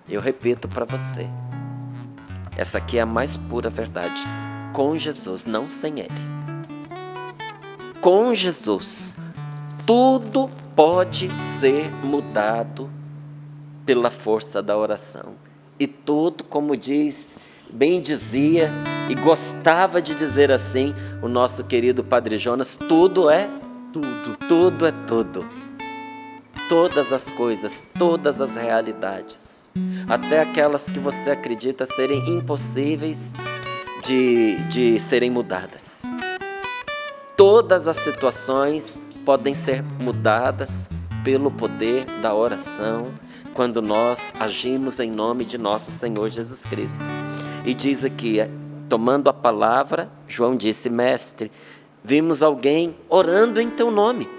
Eu repito para você, essa aqui é a mais pura verdade. Com Jesus, não sem Ele. Com Jesus, tudo pode ser mudado pela força da oração. E tudo, como bem dizia e gostava de dizer assim o nosso querido Padre Jonas, tudo é tudo, tudo é tudo. Todas as coisas, todas as realidades, até aquelas que você acredita serem impossíveis de serem mudadas. Todas as situações podem ser mudadas pelo poder da oração, quando nós agimos em nome de nosso Senhor Jesus Cristo. E diz aqui, tomando a palavra, João disse: Mestre, vimos alguém orando em teu nome.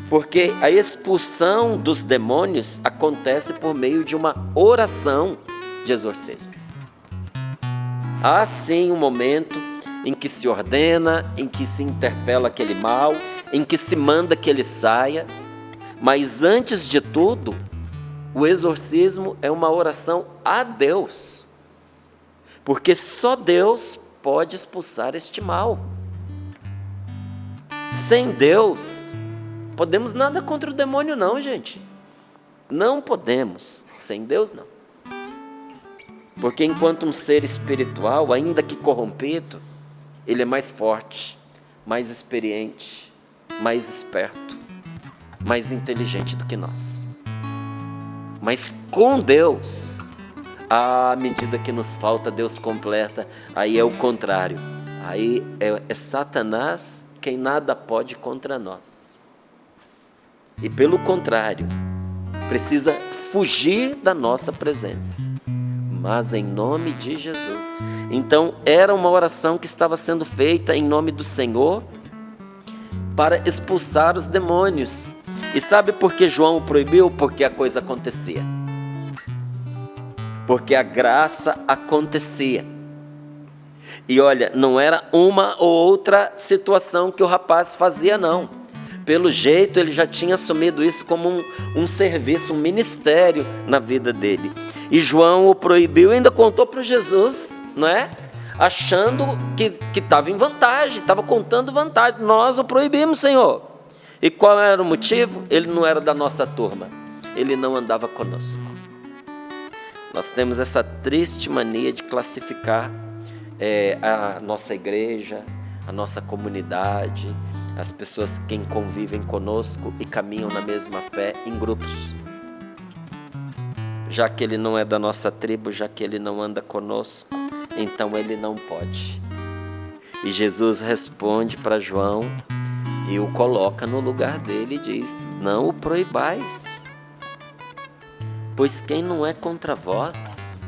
Porque a expulsão dos demônios acontece por meio de uma oração de exorcismo. Há sim um momento em que se ordena, em que se interpela aquele mal, em que se manda que ele saia, mas antes de tudo, o exorcismo é uma oração a Deus, porque só Deus pode expulsar este mal. Sem Deus, podemos nada contra o demônio não, gente. Não podemos, sem Deus não. Porque enquanto um ser espiritual, ainda que corrompido, ele é mais forte, mais experiente, mais esperto, mais inteligente do que nós. Mas com Deus, à medida que nos falta, Deus completa. Aí é o contrário. Aí é Satanás quem nada pode contra nós. E pelo contrário, precisa fugir da nossa presença. Mas em nome de Jesus. Então era uma oração que estava sendo feita em nome do Senhor para expulsar os demônios. E sabe por que João o proibiu? Porque a coisa acontecia. Porque a graça acontecia. E olha, não era uma ou outra situação que o rapaz fazia não. Pelo jeito ele já tinha assumido isso como um serviço, um ministério na vida dele. E João o proibiu e ainda contou para Jesus, não é? Achando que estava em vantagem, estava contando vantagem. Nós o proibimos, Senhor. E qual era o motivo? Ele não era da nossa turma, ele não andava conosco. Nós temos essa triste mania de classificar a nossa igreja, a nossa comunidade, as pessoas que convivem conosco e caminham na mesma fé em grupos. Já que ele não é da nossa tribo, já que ele não anda conosco, então ele não pode. E Jesus responde para João e o coloca no lugar dele e diz: não o proibais, pois quem não é contra vós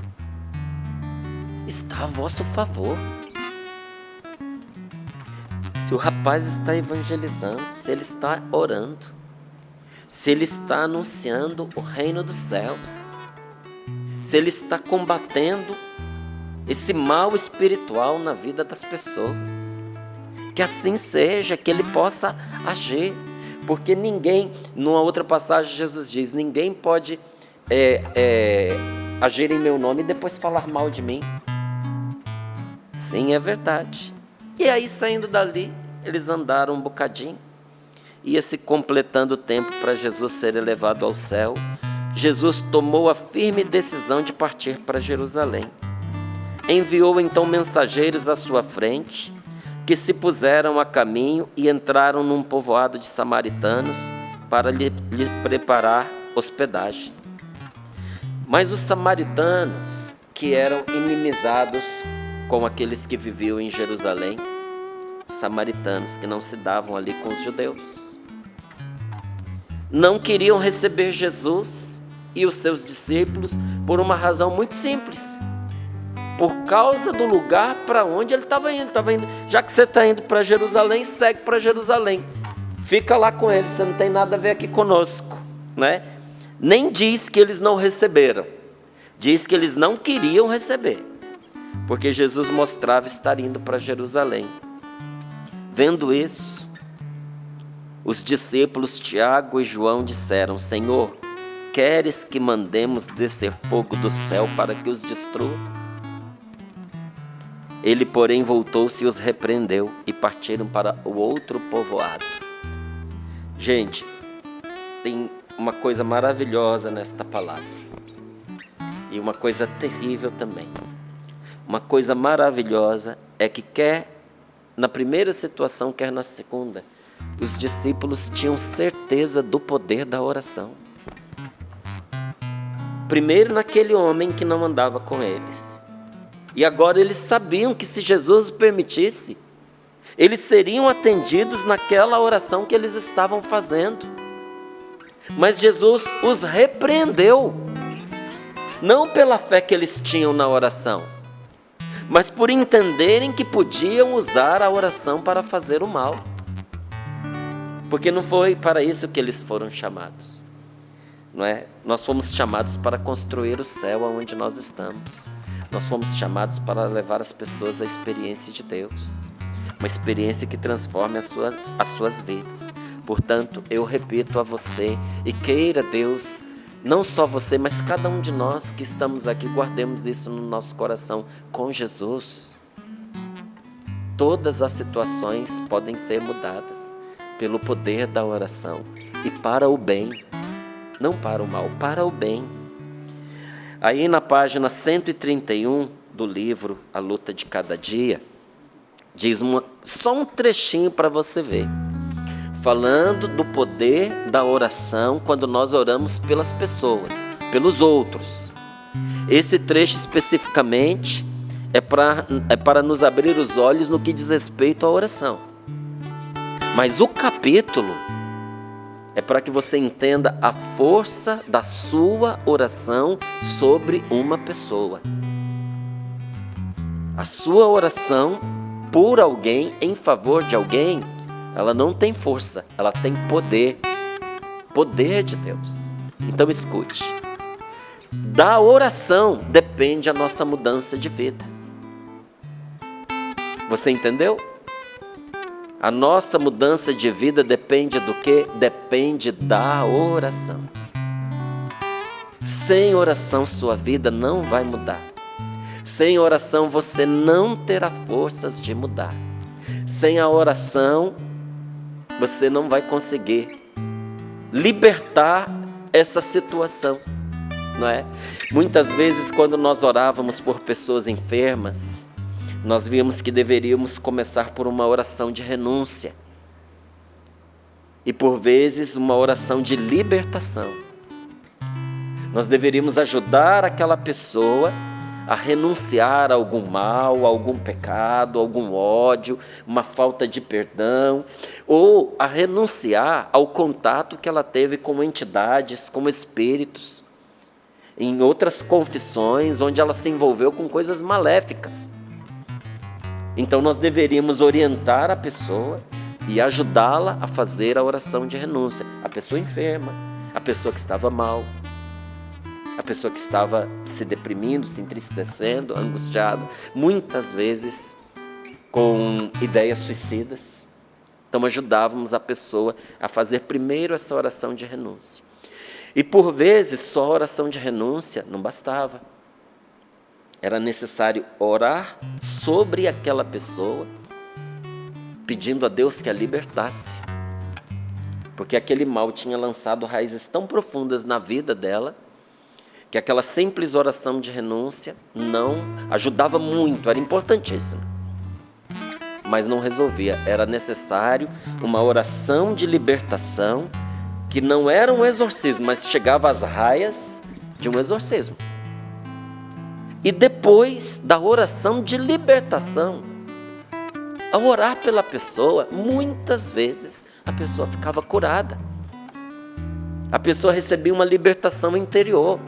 está a vosso favor. Se o rapaz está evangelizando, se ele está orando, se ele está anunciando o reino dos céus, se ele está combatendo esse mal espiritual na vida das pessoas, que assim seja, que ele possa agir, porque ninguém, numa outra passagem Jesus diz, ninguém pode agir em meu nome e depois falar mal de mim. Sim, é verdade. E aí, saindo dali, eles andaram um bocadinho, ia se completando o tempo para Jesus ser elevado ao céu. Jesus tomou a firme decisão de partir para Jerusalém. Enviou então mensageiros à sua frente, que se puseram a caminho e entraram num povoado de samaritanos para lhe preparar hospedagem. Mas os samaritanos, que eram inimizados com aqueles que viviam em Jerusalém, os samaritanos que não se davam ali com os judeus, não queriam receber Jesus e os seus discípulos por uma razão muito simples. Por causa do lugar para onde ele estava indo. Já que você está indo para Jerusalém, segue para Jerusalém. Fica lá com ele, você não tem nada a ver aqui conosco, né? Nem diz que eles não receberam. Diz que eles não queriam receber. Porque Jesus mostrava estar indo para Jerusalém. Vendo isso, os discípulos Tiago e João disseram: Senhor, queres que mandemos descer fogo do céu para que os destrua? Ele, porém, voltou-se e os repreendeu e partiram para o outro povoado. Gente, tem uma coisa maravilhosa nesta palavra e uma coisa terrível também. Uma coisa maravilhosa é que quer na primeira situação, quer na segunda, os discípulos tinham certeza do poder da oração. Primeiro naquele homem que não andava com eles. E agora eles sabiam que se Jesus o permitisse, eles seriam atendidos naquela oração que eles estavam fazendo. Mas Jesus os repreendeu, não pela fé que eles tinham na oração, mas por entenderem que podiam usar a oração para fazer o mal. Porque não foi para isso que eles foram chamados, não é? Nós fomos chamados para construir o céu onde nós estamos. Nós fomos chamados para levar as pessoas à experiência de Deus, uma experiência que transforme as suas vidas. Portanto, eu repito a você, e queira Deus, não só você, mas cada um de nós que estamos aqui, guardemos isso no nosso coração. Com Jesus, todas as situações podem ser mudadas pelo poder da oração e para o bem, não para o mal, para o bem. Aí na página 131 do livro A Luta de Cada Dia, diz só um trechinho para você ver, falando do poder da oração quando nós oramos pelas pessoas, pelos outros. Esse trecho especificamente é para nos abrir os olhos no que diz respeito à oração. Mas o capítulo é para que você entenda a força da sua oração sobre uma pessoa. A sua oração por alguém, em favor de alguém, ela não tem força, ela tem poder. Poder de Deus. Então escute. Da oração depende a nossa mudança de vida. Você entendeu? A nossa mudança de vida depende do quê? Depende da oração. Sem oração, sua vida não vai mudar. Sem oração, você não terá forças de mudar. Sem a oração, você não vai conseguir libertar essa situação, não é? Muitas vezes, quando nós orávamos por pessoas enfermas, nós víamos que deveríamos começar por uma oração de renúncia e, por vezes, uma oração de libertação. Nós deveríamos ajudar aquela pessoa a renunciar a algum mal, a algum pecado, a algum ódio, uma falta de perdão, ou a renunciar ao contato que ela teve com entidades, com espíritos, em outras confissões onde ela se envolveu com coisas maléficas. Então nós deveríamos orientar a pessoa e ajudá-la a fazer a oração de renúncia. A pessoa enferma, a pessoa que estava mal, a pessoa que estava se deprimindo, se entristecendo, angustiada, muitas vezes com ideias suicidas. Então ajudávamos a pessoa a fazer primeiro essa oração de renúncia. E por vezes só a oração de renúncia não bastava. Era necessário orar sobre aquela pessoa, pedindo a Deus que a libertasse. Porque aquele mal tinha lançado raízes tão profundas na vida dela, que aquela simples oração de renúncia não ajudava muito, era importantíssima, mas não resolvia. Era necessário uma oração de libertação, que não era um exorcismo, mas chegava às raias de um exorcismo. E depois da oração de libertação, ao orar pela pessoa, muitas vezes a pessoa ficava curada. A pessoa recebia uma libertação interior.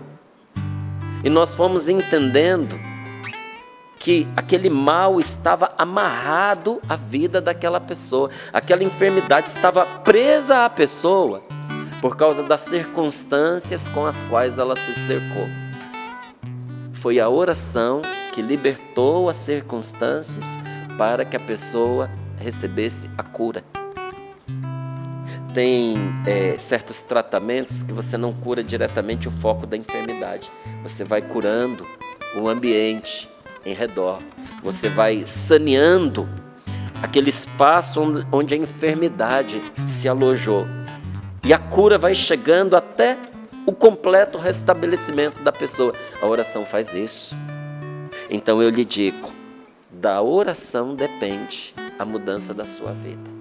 E nós fomos entendendo que aquele mal estava amarrado à vida daquela pessoa. Aquela enfermidade estava presa à pessoa por causa das circunstâncias com as quais ela se cercou. Foi a oração que libertou as circunstâncias para que a pessoa recebesse a cura. Tem certos tratamentos que você não cura diretamente o foco da enfermidade. Você vai curando o ambiente em redor. Você vai saneando aquele espaço onde a enfermidade se alojou. E a cura vai chegando até o completo restabelecimento da pessoa. A oração faz isso. Então eu lhe digo, da oração depende a mudança da sua vida.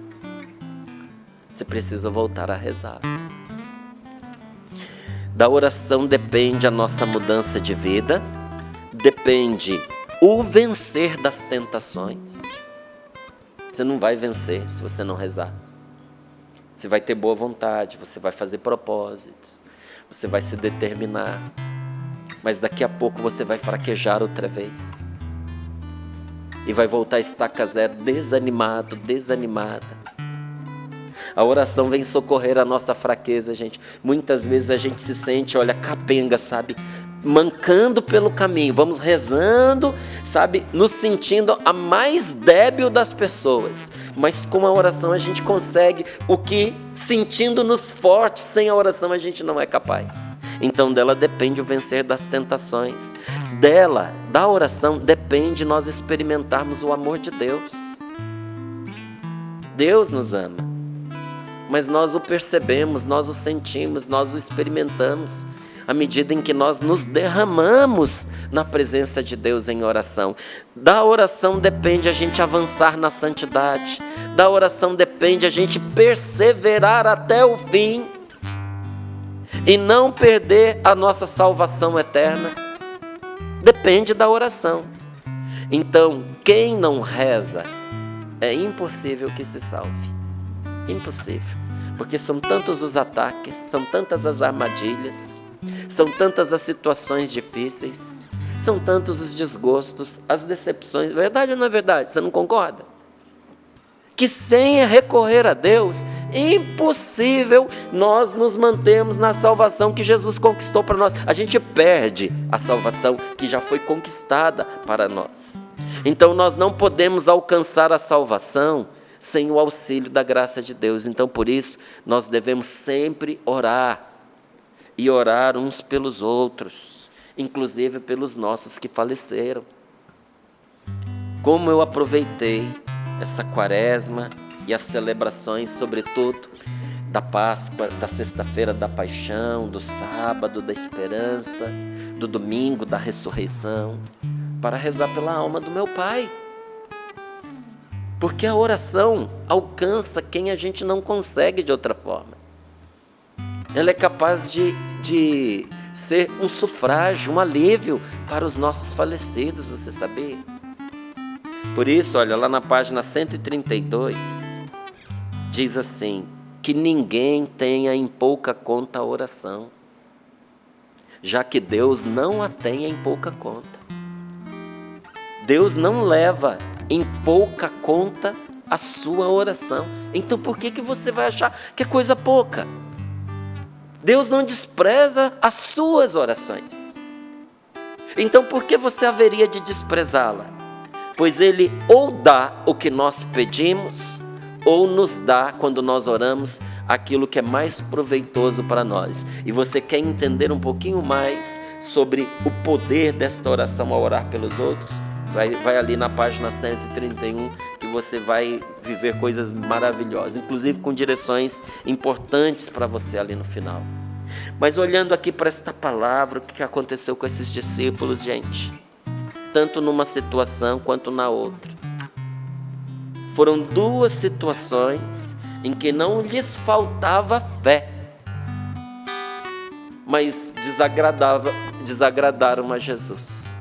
Você precisa voltar a rezar. Da oração depende a nossa mudança de vida, depende o vencer das tentações. Você não vai vencer se você não rezar. Você vai ter boa vontade, você vai fazer propósitos, você vai se determinar, mas daqui a pouco você vai fraquejar outra vez. E vai voltar a estaca zero, desanimado, desanimada. A oração vem socorrer a nossa fraqueza, gente. Muitas vezes a gente se sente, olha, capenga, sabe? Mancando pelo caminho. Vamos rezando, sabe? Nos sentindo a mais débil das pessoas. Mas com a oração a gente consegue o que, sentindo-nos fortes, sem a oração a gente não é capaz. Então dela depende o vencer das tentações. Dela, da oração, depende nós experimentarmos o amor de Deus. Deus nos ama. Mas nós o percebemos, nós o sentimos, nós o experimentamos à medida em que nós nos derramamos na presença de Deus em oração. Da oração depende a gente avançar na santidade. Da oração depende a gente perseverar até o fim e não perder a nossa salvação eterna. Depende da oração. Então, quem não reza, é impossível que se salve. Impossível, porque são tantos os ataques, são tantas as armadilhas, são tantas as situações difíceis, são tantos os desgostos, as decepções. Verdade ou não é verdade? Você não concorda? Que sem recorrer a Deus, impossível nós nos mantermos na salvação que Jesus conquistou para nós. A gente perde a salvação que já foi conquistada para nós. Então nós não podemos alcançar a salvação sem o auxílio da graça de Deus. Então, por isso, nós devemos sempre orar, e orar uns pelos outros, inclusive pelos nossos que faleceram. Como eu aproveitei essa quaresma e as celebrações, sobretudo, da Páscoa, da sexta-feira da Paixão, do sábado da esperança, do domingo da ressurreição, para rezar pela alma do meu pai. Porque a oração alcança quem a gente não consegue de outra forma. Ela é capaz de ser um sufrágio, um alívio para os nossos falecidos, você sabia? Por isso, olha, lá na página 132, diz assim, que ninguém tenha em pouca conta a oração, já que Deus não a tenha em pouca conta. Deus não leva em pouca conta a sua oração. Então por que você vai achar que é coisa pouca? Deus não despreza as suas orações. Então por que você haveria de desprezá-la? Pois Ele ou dá o que nós pedimos, ou nos dá, quando nós oramos, aquilo que é mais proveitoso para nós. E você quer entender um pouquinho mais sobre o poder desta oração ao orar pelos outros? Vai ali na página 131 que você vai viver coisas maravilhosas, inclusive com direções importantes para você ali no final. Mas olhando aqui para esta palavra, o que aconteceu com esses discípulos, gente? Tanto numa situação quanto na outra. Foram duas situações em que não lhes faltava fé, mas desagradaram a Jesus.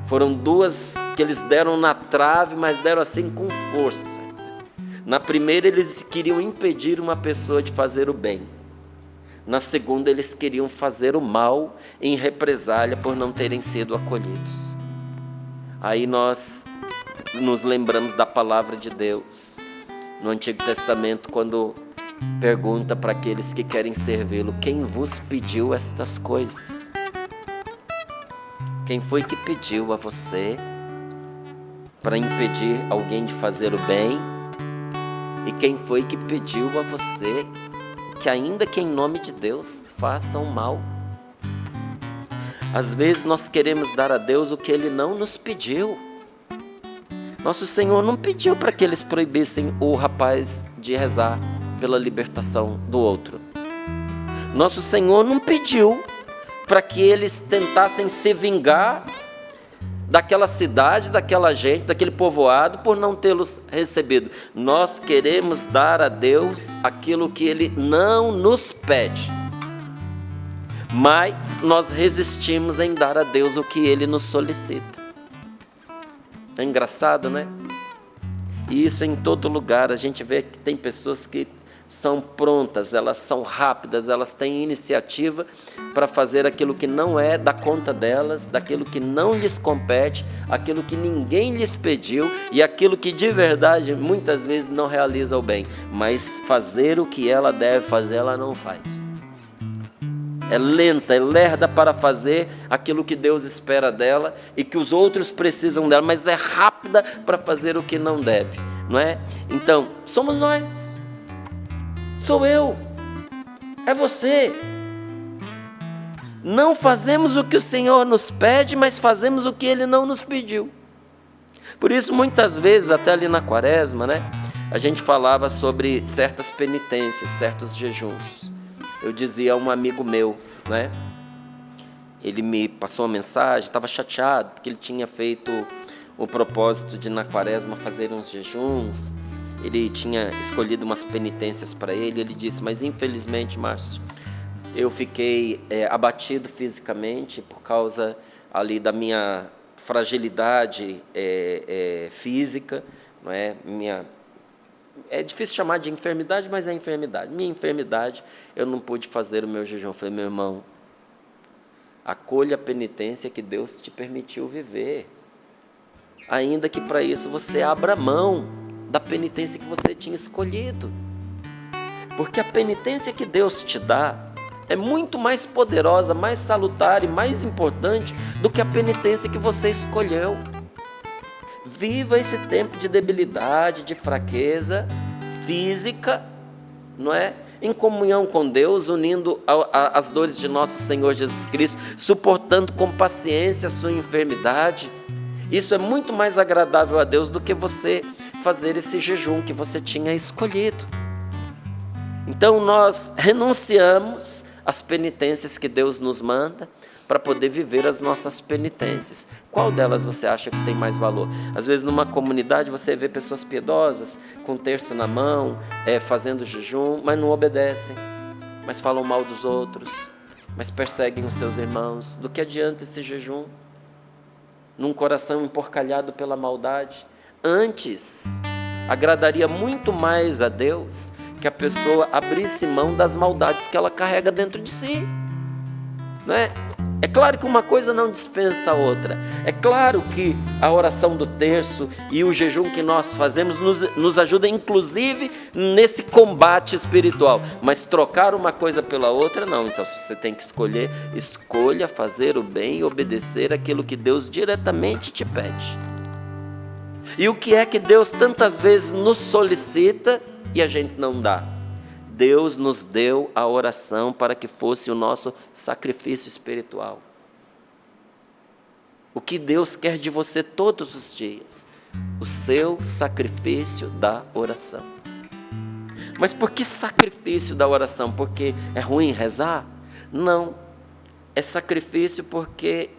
Foram duas que eles deram na trave, mas deram assim com força. Na primeira, eles queriam impedir uma pessoa de fazer o bem. Na segunda, eles queriam fazer o mal em represália por não terem sido acolhidos. Aí nós nos lembramos da palavra de Deus no Antigo Testamento, quando pergunta para aqueles que querem servi-lo: quem vos pediu estas coisas? Quem foi que pediu a você para impedir alguém de fazer o bem? E quem foi que pediu a você que, ainda que em nome de Deus, faça o mal? Às vezes nós queremos dar a Deus o que Ele não nos pediu. Nosso Senhor não pediu para que eles proibissem o rapaz de rezar pela libertação do outro. Nosso Senhor não pediu para que eles tentassem se vingar daquela cidade, daquela gente, daquele povoado, por não tê-los recebido. Nós queremos dar a Deus aquilo que Ele não nos pede, mas nós resistimos em dar a Deus o que Ele nos solicita. É engraçado, né? E isso em todo lugar. A gente vê que tem pessoas que são prontas, elas são rápidas, elas têm iniciativa para fazer aquilo que não é da conta delas, daquilo que não lhes compete, aquilo que ninguém lhes pediu e aquilo que de verdade muitas vezes não realiza o bem, mas fazer o que ela deve fazer, ela não faz. É lenta, é lerda para fazer aquilo que Deus espera dela e que os outros precisam dela, mas é rápida para fazer o que não deve, não é? Então, somos nós. Sou eu, é você. Não fazemos o que o Senhor nos pede, mas fazemos o que Ele não nos pediu. Por isso, muitas vezes, até ali na quaresma, né, a gente falava sobre certas penitências, certos jejuns. Eu dizia a um amigo meu, né, ele me passou uma mensagem, estava chateado, porque ele tinha feito o propósito de na quaresma fazer uns jejuns. Ele tinha escolhido umas penitências para ele. Ele disse, mas infelizmente, Márcio, eu fiquei abatido fisicamente por causa ali da minha fragilidade física, não é? É difícil chamar de enfermidade, mas é enfermidade. Minha enfermidade, eu não pude fazer o meu jejum. Eu falei, meu irmão, acolha a penitência que Deus te permitiu viver, ainda que para isso você abra mão da penitência que você tinha escolhido. Porque a penitência que Deus te dá é muito mais poderosa, mais salutar e mais importante do que a penitência que você escolheu. Viva esse tempo de debilidade, de fraqueza física, não é? Em comunhão com Deus, unindo as dores de nosso Senhor Jesus Cristo, suportando com paciência a sua enfermidade. Isso é muito mais agradável a Deus do que você fazer esse jejum que você tinha escolhido. Então nós renunciamos às penitências que Deus nos manda para poder viver as nossas penitências. Qual delas você acha que tem mais valor? Às vezes numa comunidade você vê pessoas piedosas, com terço na mão, fazendo jejum, mas não obedecem, mas falam mal dos outros, mas perseguem os seus irmãos. Do que adianta esse jejum? Num coração emporcalhado pela maldade. Antes, agradaria muito mais a Deus que a pessoa abrisse mão das maldades que ela carrega dentro de si, não é? É claro que uma coisa não dispensa a outra. É claro que a oração do terço e o jejum que nós fazemos nos ajuda, inclusive, nesse combate espiritual. Mas trocar uma coisa pela outra, não. Então, se você tem que escolher, escolha fazer o bem e obedecer aquilo que Deus diretamente te pede. E o que é que Deus tantas vezes nos solicita e a gente não dá? Deus nos deu a oração para que fosse o nosso sacrifício espiritual. O que Deus quer de você todos os dias? O seu sacrifício da oração. Mas por que sacrifício da oração? Porque é ruim rezar? Não. É sacrifício porque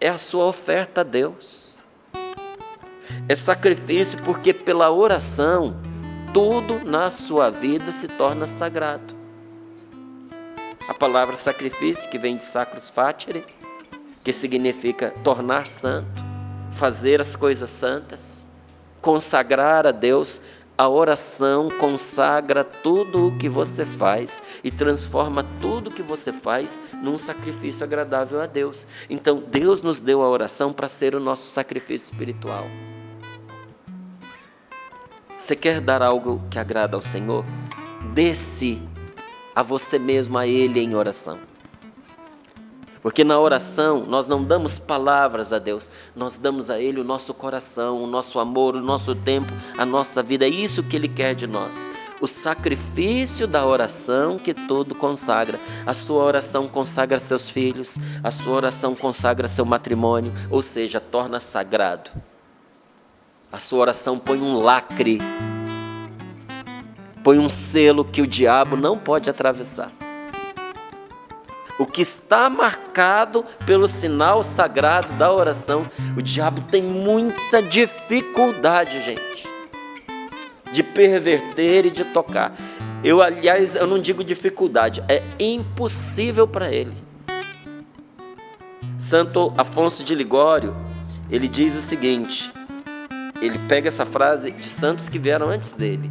é a sua oferta a Deus. É sacrifício porque pela oração tudo na sua vida se torna sagrado. A palavra sacrifício, que vem de sacros facere, que significa tornar santo, fazer as coisas santas, consagrar a Deus. A oração consagra tudo o que você faz e transforma tudo o que você faz num sacrifício agradável a Deus. Então, Deus nos deu a oração para ser o nosso sacrifício espiritual. Você quer dar algo que agrada ao Senhor? Dê-se a você mesmo, a Ele em oração. Porque na oração nós não damos palavras a Deus, nós damos a Ele o nosso coração, o nosso amor, o nosso tempo, a nossa vida. É isso que Ele quer de nós. O sacrifício da oração que tudo consagra. A sua oração consagra seus filhos, a sua oração consagra seu matrimônio, ou seja, torna sagrado. A sua oração põe um lacre, põe um selo que o diabo não pode atravessar. O que está marcado pelo sinal sagrado da oração, o diabo tem muita dificuldade, gente, de perverter e de tocar. Aliás, eu não digo dificuldade, é impossível para ele. Santo Afonso de Ligório, ele diz o seguinte, ele pega essa frase de santos que vieram antes dele.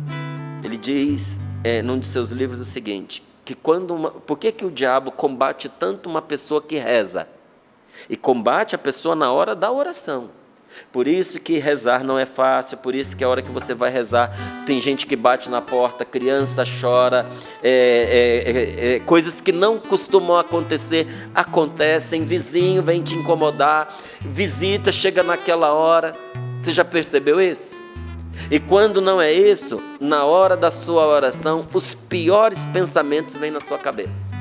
Ele diz, num de seus livros, o seguinte, que por que o diabo combate tanto uma pessoa que reza? E combate a pessoa na hora da oração. Por isso que rezar não é fácil, por isso que a hora que você vai rezar, tem gente que bate na porta, criança chora, coisas que não costumam acontecer, acontecem, vizinho vem te incomodar, visita, chega naquela hora. Você já percebeu isso? E quando não é isso, na hora da sua oração, os piores pensamentos vêm na sua cabeça.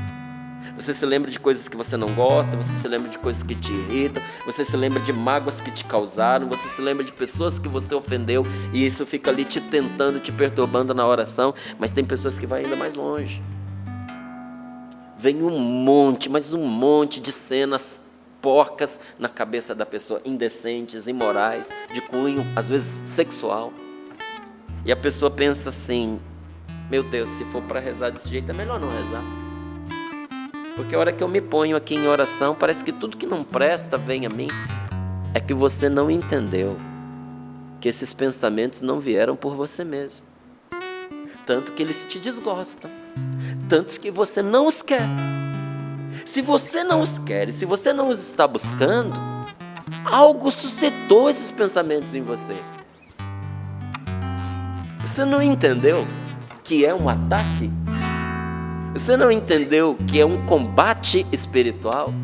Você se lembra de coisas que você não gosta, você se lembra de coisas que te irritam, você se lembra de mágoas que te causaram, você se lembra de pessoas que você ofendeu, e isso fica ali te tentando, te perturbando na oração. Mas tem pessoas que vão ainda mais longe. Vem um monte de cenas porcas na cabeça da pessoa, indecentes, imorais, de cunho, às vezes sexual. E a pessoa pensa assim, meu Deus, se for para rezar desse jeito, é melhor não rezar. Porque a hora que eu me ponho aqui em oração, parece que tudo que não presta vem a mim. É que você não entendeu que esses pensamentos não vieram por você mesmo. Tanto que eles te desgostam, tantos que você não os quer. Se você não os quer e se você não os está buscando, algo suscitou esses pensamentos em você. Você não entendeu que é um ataque? Você não entendeu que é um combate espiritual?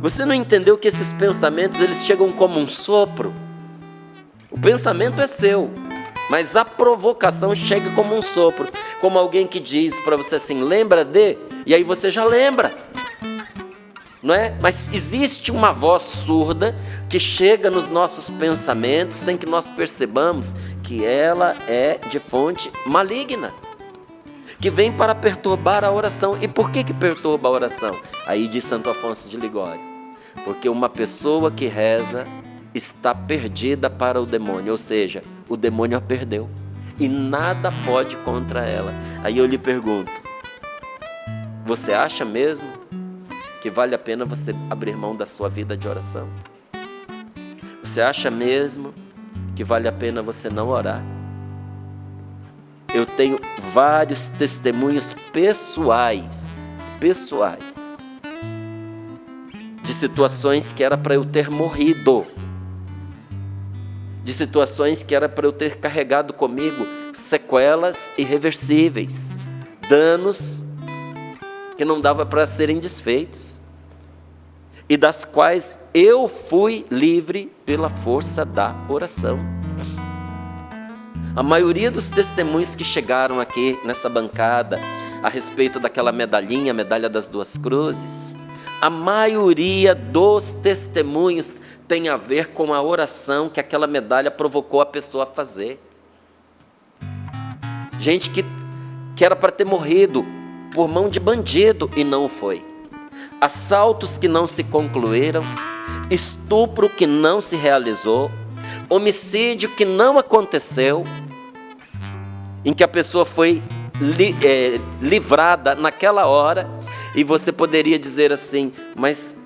Você não entendeu que esses pensamentos, eles chegam como um sopro? O pensamento é seu, mas a provocação chega como um sopro, como alguém que diz para você assim, lembra de? E aí você já lembra. Não é? Mas existe uma voz surda que chega nos nossos pensamentos sem que nós percebamos que ela é de fonte maligna, que vem para perturbar a oração. E por que perturba a oração? Aí diz Santo Afonso de Ligório, porque uma pessoa que reza está perdida para o demônio, ou seja, o demônio a perdeu e nada pode contra ela. Aí eu lhe pergunto, você acha mesmo que vale a pena você abrir mão da sua vida de oração? Você acha mesmo que vale a pena você não orar? Eu tenho vários testemunhos pessoais, de situações que era para eu ter morrido, de situações que era para eu ter carregado comigo sequelas irreversíveis, danos que não dava para serem desfeitos, e das quais eu fui livre pela força da oração. A maioria dos testemunhos que chegaram aqui nessa bancada a respeito daquela medalhinha, a medalha das duas cruzes, a maioria dos testemunhos tem a ver com a oração que aquela medalha provocou a pessoa a fazer. Gente que era para ter morrido por mão de bandido e não foi. Assaltos que não se concluíram, estupro que não se realizou, homicídio que não aconteceu, em que a pessoa foi livrada naquela hora, e você poderia dizer assim, mas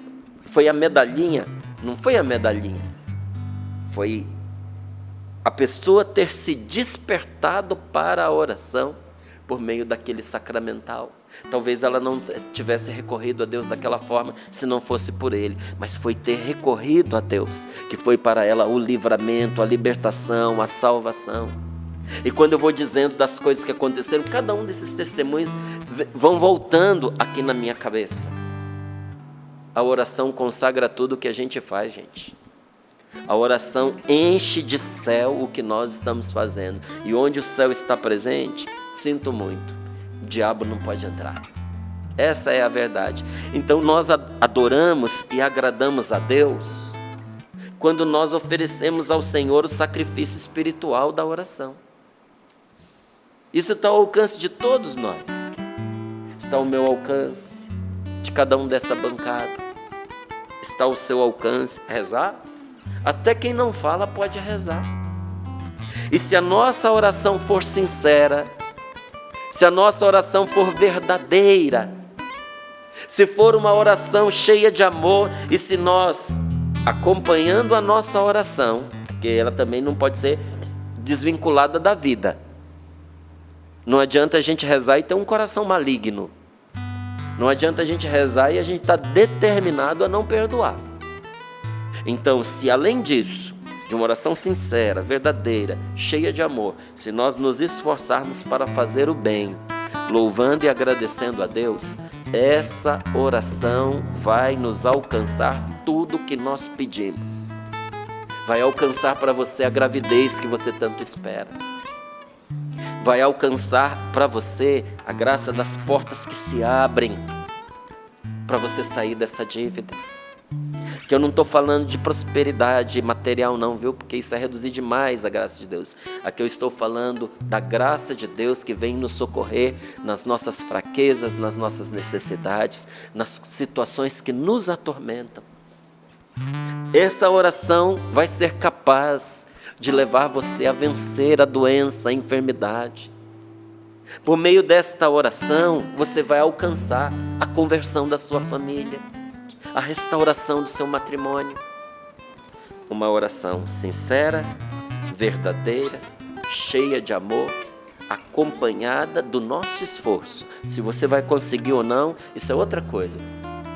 foi a medalhinha? Não foi a medalhinha, foi a pessoa ter se despertado para a oração por meio daquele sacramental. Talvez ela não tivesse recorrido a Deus daquela forma se não fosse por Ele, mas foi ter recorrido a Deus, que foi para ela o livramento, a libertação, a salvação. E quando eu vou dizendo das coisas que aconteceram, cada um desses testemunhos vão voltando aqui na minha cabeça. A oração consagra tudo o que a gente faz, gente. A oração enche de céu o que nós estamos fazendo. E onde o céu está presente, sinto muito, o diabo não pode entrar. Essa é a verdade. Então nós adoramos e agradamos a Deus quando nós oferecemos ao Senhor o sacrifício espiritual da oração. Isso está ao alcance de todos nós. Está ao meu alcance, de cada um dessa bancada. Está ao seu alcance rezar. Até quem não fala pode rezar. E se a nossa oração for sincera, se a nossa oração for verdadeira, se for uma oração cheia de amor, e se nós, acompanhando a nossa oração, porque ela também não pode ser desvinculada da vida. Não adianta a gente rezar e ter um coração maligno. Não adianta a gente rezar e a gente está determinado a não perdoar. Então, se além disso, de uma oração sincera, verdadeira, cheia de amor, se nós nos esforçarmos para fazer o bem, louvando e agradecendo a Deus, essa oração vai nos alcançar tudo o que nós pedimos. Vai alcançar para você a gravidez que você tanto espera. Vai alcançar para você a graça das portas que se abrem para você sair dessa dívida. Que eu não estou falando de prosperidade material não, viu? Porque isso é reduzir demais a graça de Deus. Aqui eu estou falando da graça de Deus que vem nos socorrer nas nossas fraquezas, nas nossas necessidades, nas situações que nos atormentam. Essa oração vai ser capaz de levar você a vencer a doença, a enfermidade. Por meio desta oração, você vai alcançar a conversão da sua família, a restauração do seu matrimônio. Uma oração sincera, verdadeira, cheia de amor, acompanhada do nosso esforço. Se você vai conseguir ou não, isso é outra coisa.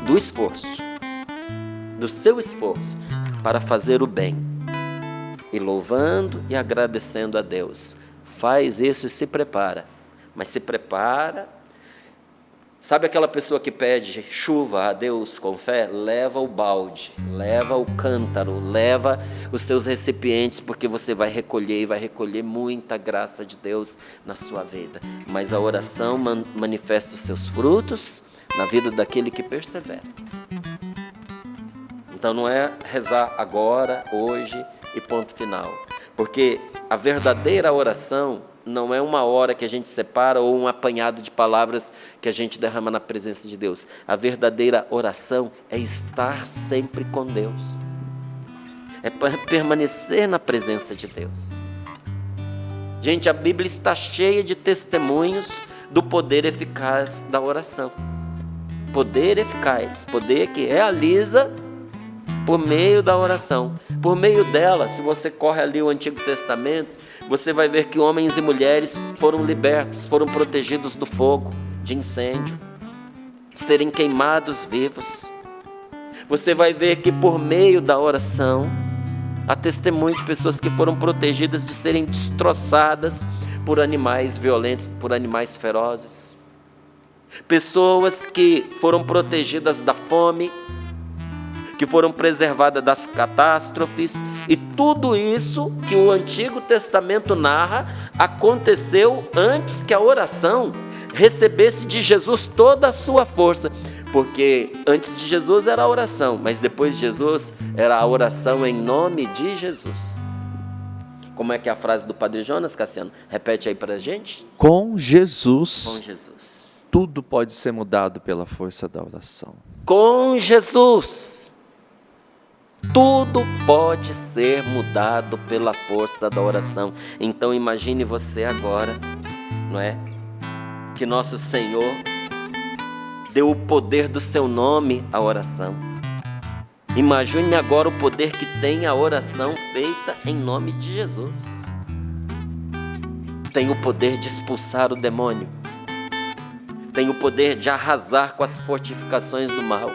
Do esforço, do seu esforço para fazer o bem. E louvando e agradecendo a Deus. Faz isso e se prepara. Mas se prepara. Sabe aquela pessoa que pede chuva a Deus com fé? Leva o balde, leva o cântaro, leva os seus recipientes, porque você vai recolher e vai recolher muita graça de Deus na sua vida. Mas a oração manifesta os seus frutos na vida daquele que persevera. Então não é rezar agora, hoje e ponto final. Porque a verdadeira oração não é uma hora que a gente separa ou um apanhado de palavras que a gente derrama na presença de Deus. A verdadeira oração é estar sempre com Deus. É permanecer na presença de Deus. Gente, a Bíblia está cheia de testemunhos do poder eficaz da oração. Poder eficaz, poder que realiza por meio da oração. Por meio dela, se você corre ali o Antigo Testamento, você vai ver que homens e mulheres foram libertos, foram protegidos do fogo, de incêndio, de serem queimados vivos. Você vai ver que por meio da oração, há testemunho de pessoas que foram protegidas de serem destroçadas por animais violentos, por animais ferozes. Pessoas que foram protegidas da fome, que foram preservadas das catástrofes, e tudo isso que o Antigo Testamento narra aconteceu antes que a oração recebesse de Jesus toda a sua força, porque antes de Jesus era a oração, mas depois de Jesus era a oração em nome de Jesus. Como é que é a frase do Padre Jonas, Cassiano? Repete aí para a gente. Com Jesus, com Jesus, tudo pode ser mudado pela força da oração. Com Jesus, tudo pode ser mudado pela força da oração. Então imagine você agora, não é? Que nosso Senhor deu o poder do seu nome à oração. Imagine agora o poder que tem a oração feita em nome de Jesus. Tem o poder de expulsar o demônio. Tem o poder de arrasar com as fortificações do mal.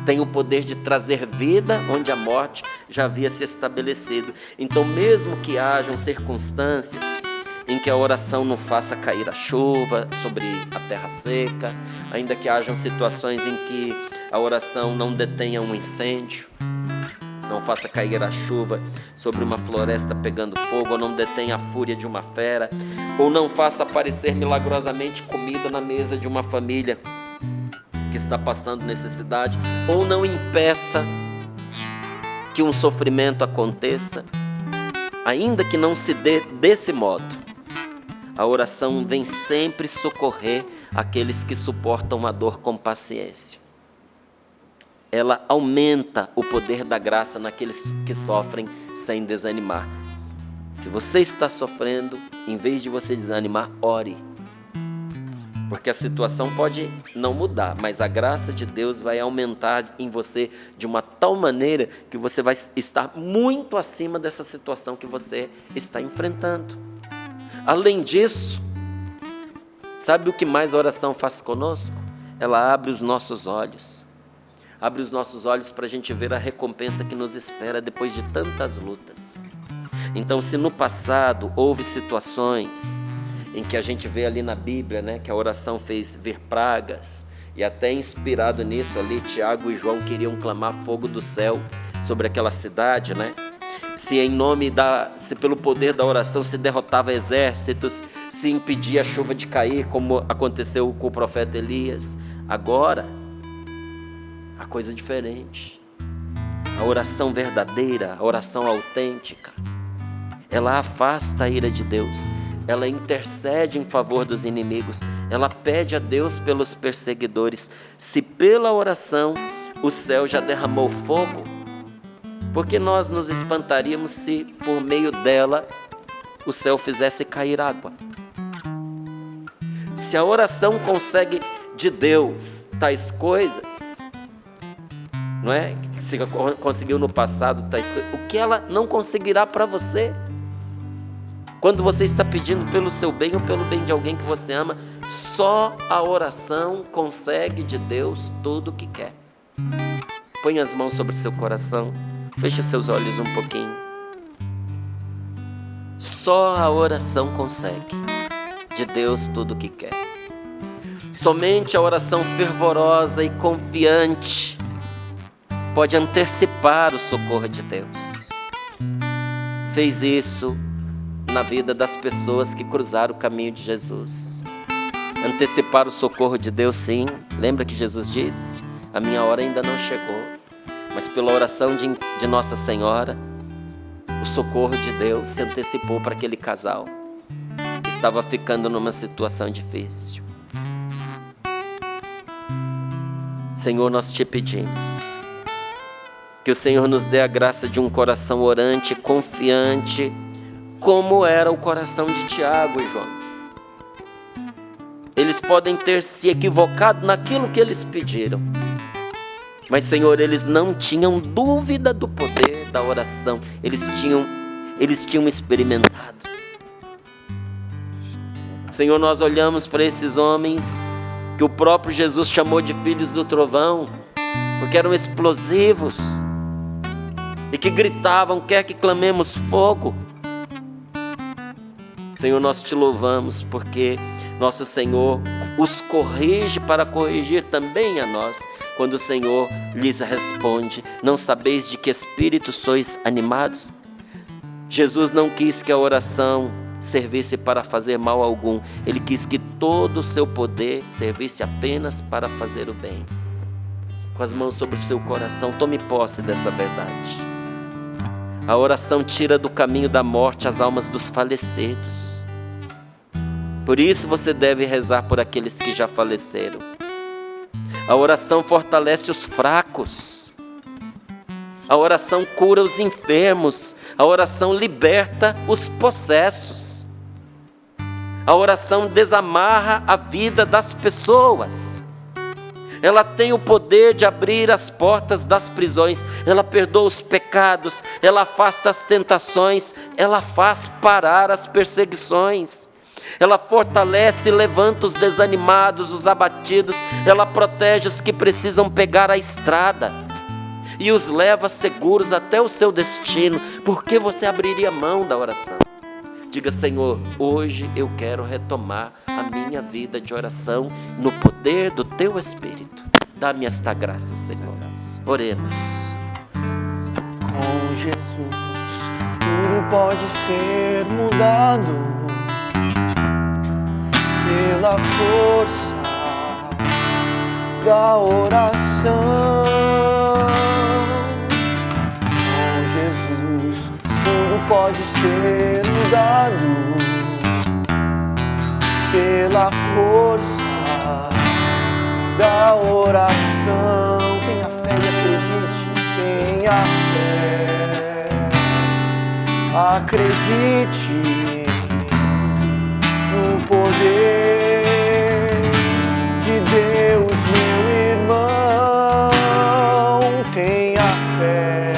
Tem o poder de trazer vida onde a morte já havia se estabelecido. Então, mesmo que hajam circunstâncias em que a oração não faça cair a chuva sobre a terra seca, ainda que hajam situações em que A oração não detenha um incêndio, não faça cair a chuva sobre uma floresta pegando fogo, ou não detenha a fúria de uma fera, ou não faça aparecer milagrosamente comida na mesa de uma família que está passando necessidade, ou não impeça que um sofrimento aconteça, ainda que não se dê desse modo. A oração vem sempre socorrer aqueles que suportam a dor com paciência. Ela aumenta o poder da graça naqueles que sofrem sem desanimar. Se você está sofrendo, em vez de você desanimar, ore. Porque a situação pode não mudar, mas a graça de Deus vai aumentar em você de uma tal maneira que você vai estar muito acima dessa situação que você está enfrentando. Além disso, sabe o que mais a oração faz conosco? Ela abre os nossos olhos. Abre os nossos olhos para a gente ver a recompensa que nos espera depois de tantas lutas. Então, se no passado houve situações em que a gente vê ali na Bíblia, né, que a oração fez vir pragas, e até inspirado nisso ali, Tiago e João queriam clamar fogo do céu sobre aquela cidade, né? Se pelo poder da oração se derrotava exércitos, se impedia a chuva de cair, como aconteceu com o profeta Elias. Agora, a coisa é diferente. A oração verdadeira, a oração autêntica, ela afasta a ira de Deus, ela intercede em favor dos inimigos, ela pede a Deus pelos perseguidores. Se pela oração o céu já derramou fogo, porque nós nos espantaríamos se por meio dela o céu fizesse cair água? Se a oração consegue de Deus tais coisas, não é? Se conseguiu no passado tais coisas, o que ela não conseguirá para você? Quando você está pedindo pelo seu bem ou pelo bem de alguém que você ama, só a oração consegue de Deus tudo o que quer. Põe as mãos sobre o seu coração, feche seus olhos um pouquinho. Só a oração consegue de Deus tudo o que quer. Somente a oração fervorosa e confiante pode antecipar o socorro de Deus. Fez isso na vida das pessoas que cruzaram o caminho de Jesus. Antecipar o socorro de Deus, sim. Lembra que Jesus disse: a minha hora ainda não chegou. Mas pela oração de Nossa Senhora, o socorro de Deus se antecipou para aquele casal que estava ficando numa situação difícil. Senhor, nós te pedimos que o Senhor nos dê a graça de um coração orante, confiante, como era o coração de Tiago e João. Eles podem ter se equivocado naquilo que eles pediram, mas, Senhor, eles não tinham dúvida do poder da oração. Eles tinham experimentado. Senhor, nós olhamos para esses homens que o próprio Jesus chamou de filhos do trovão, porque eram explosivos e que gritavam: quer que clamemos fogo? Senhor, nós te louvamos porque nosso Senhor os corrige para corrigir também a nós. Quando o Senhor lhes responde: não sabeis de que espírito sois animados? Jesus não quis que a oração servisse para fazer mal algum. Ele quis que todo o seu poder servisse apenas para fazer o bem. Com as mãos sobre o seu coração, tome posse dessa verdade. A oração tira do caminho da morte as almas dos falecidos. Por isso você deve rezar por aqueles que já faleceram. A oração fortalece os fracos. A oração cura os enfermos. A oração liberta os possessos. A oração desamarra a vida das pessoas. Ela tem o poder de abrir as portas das prisões. Ela perdoa os pecados. Ela afasta as tentações. Ela faz parar as perseguições. Ela fortalece e levanta os desanimados, os abatidos. Ela protege os que precisam pegar a estrada e os leva seguros até o seu destino. Por que você abriria mão da oração? Diga: Senhor, hoje eu quero retomar a minha vida de oração no poder do Teu Espírito. Dá-me esta graça, Senhor. Oremos. Com Jesus, tudo pode ser mudado pela força da oração. Com Jesus, tudo pode ser mudado pela força da oração. Tenha fé e acredite, tenha fé, acredite no poder de Deus, meu irmão. Tenha fé,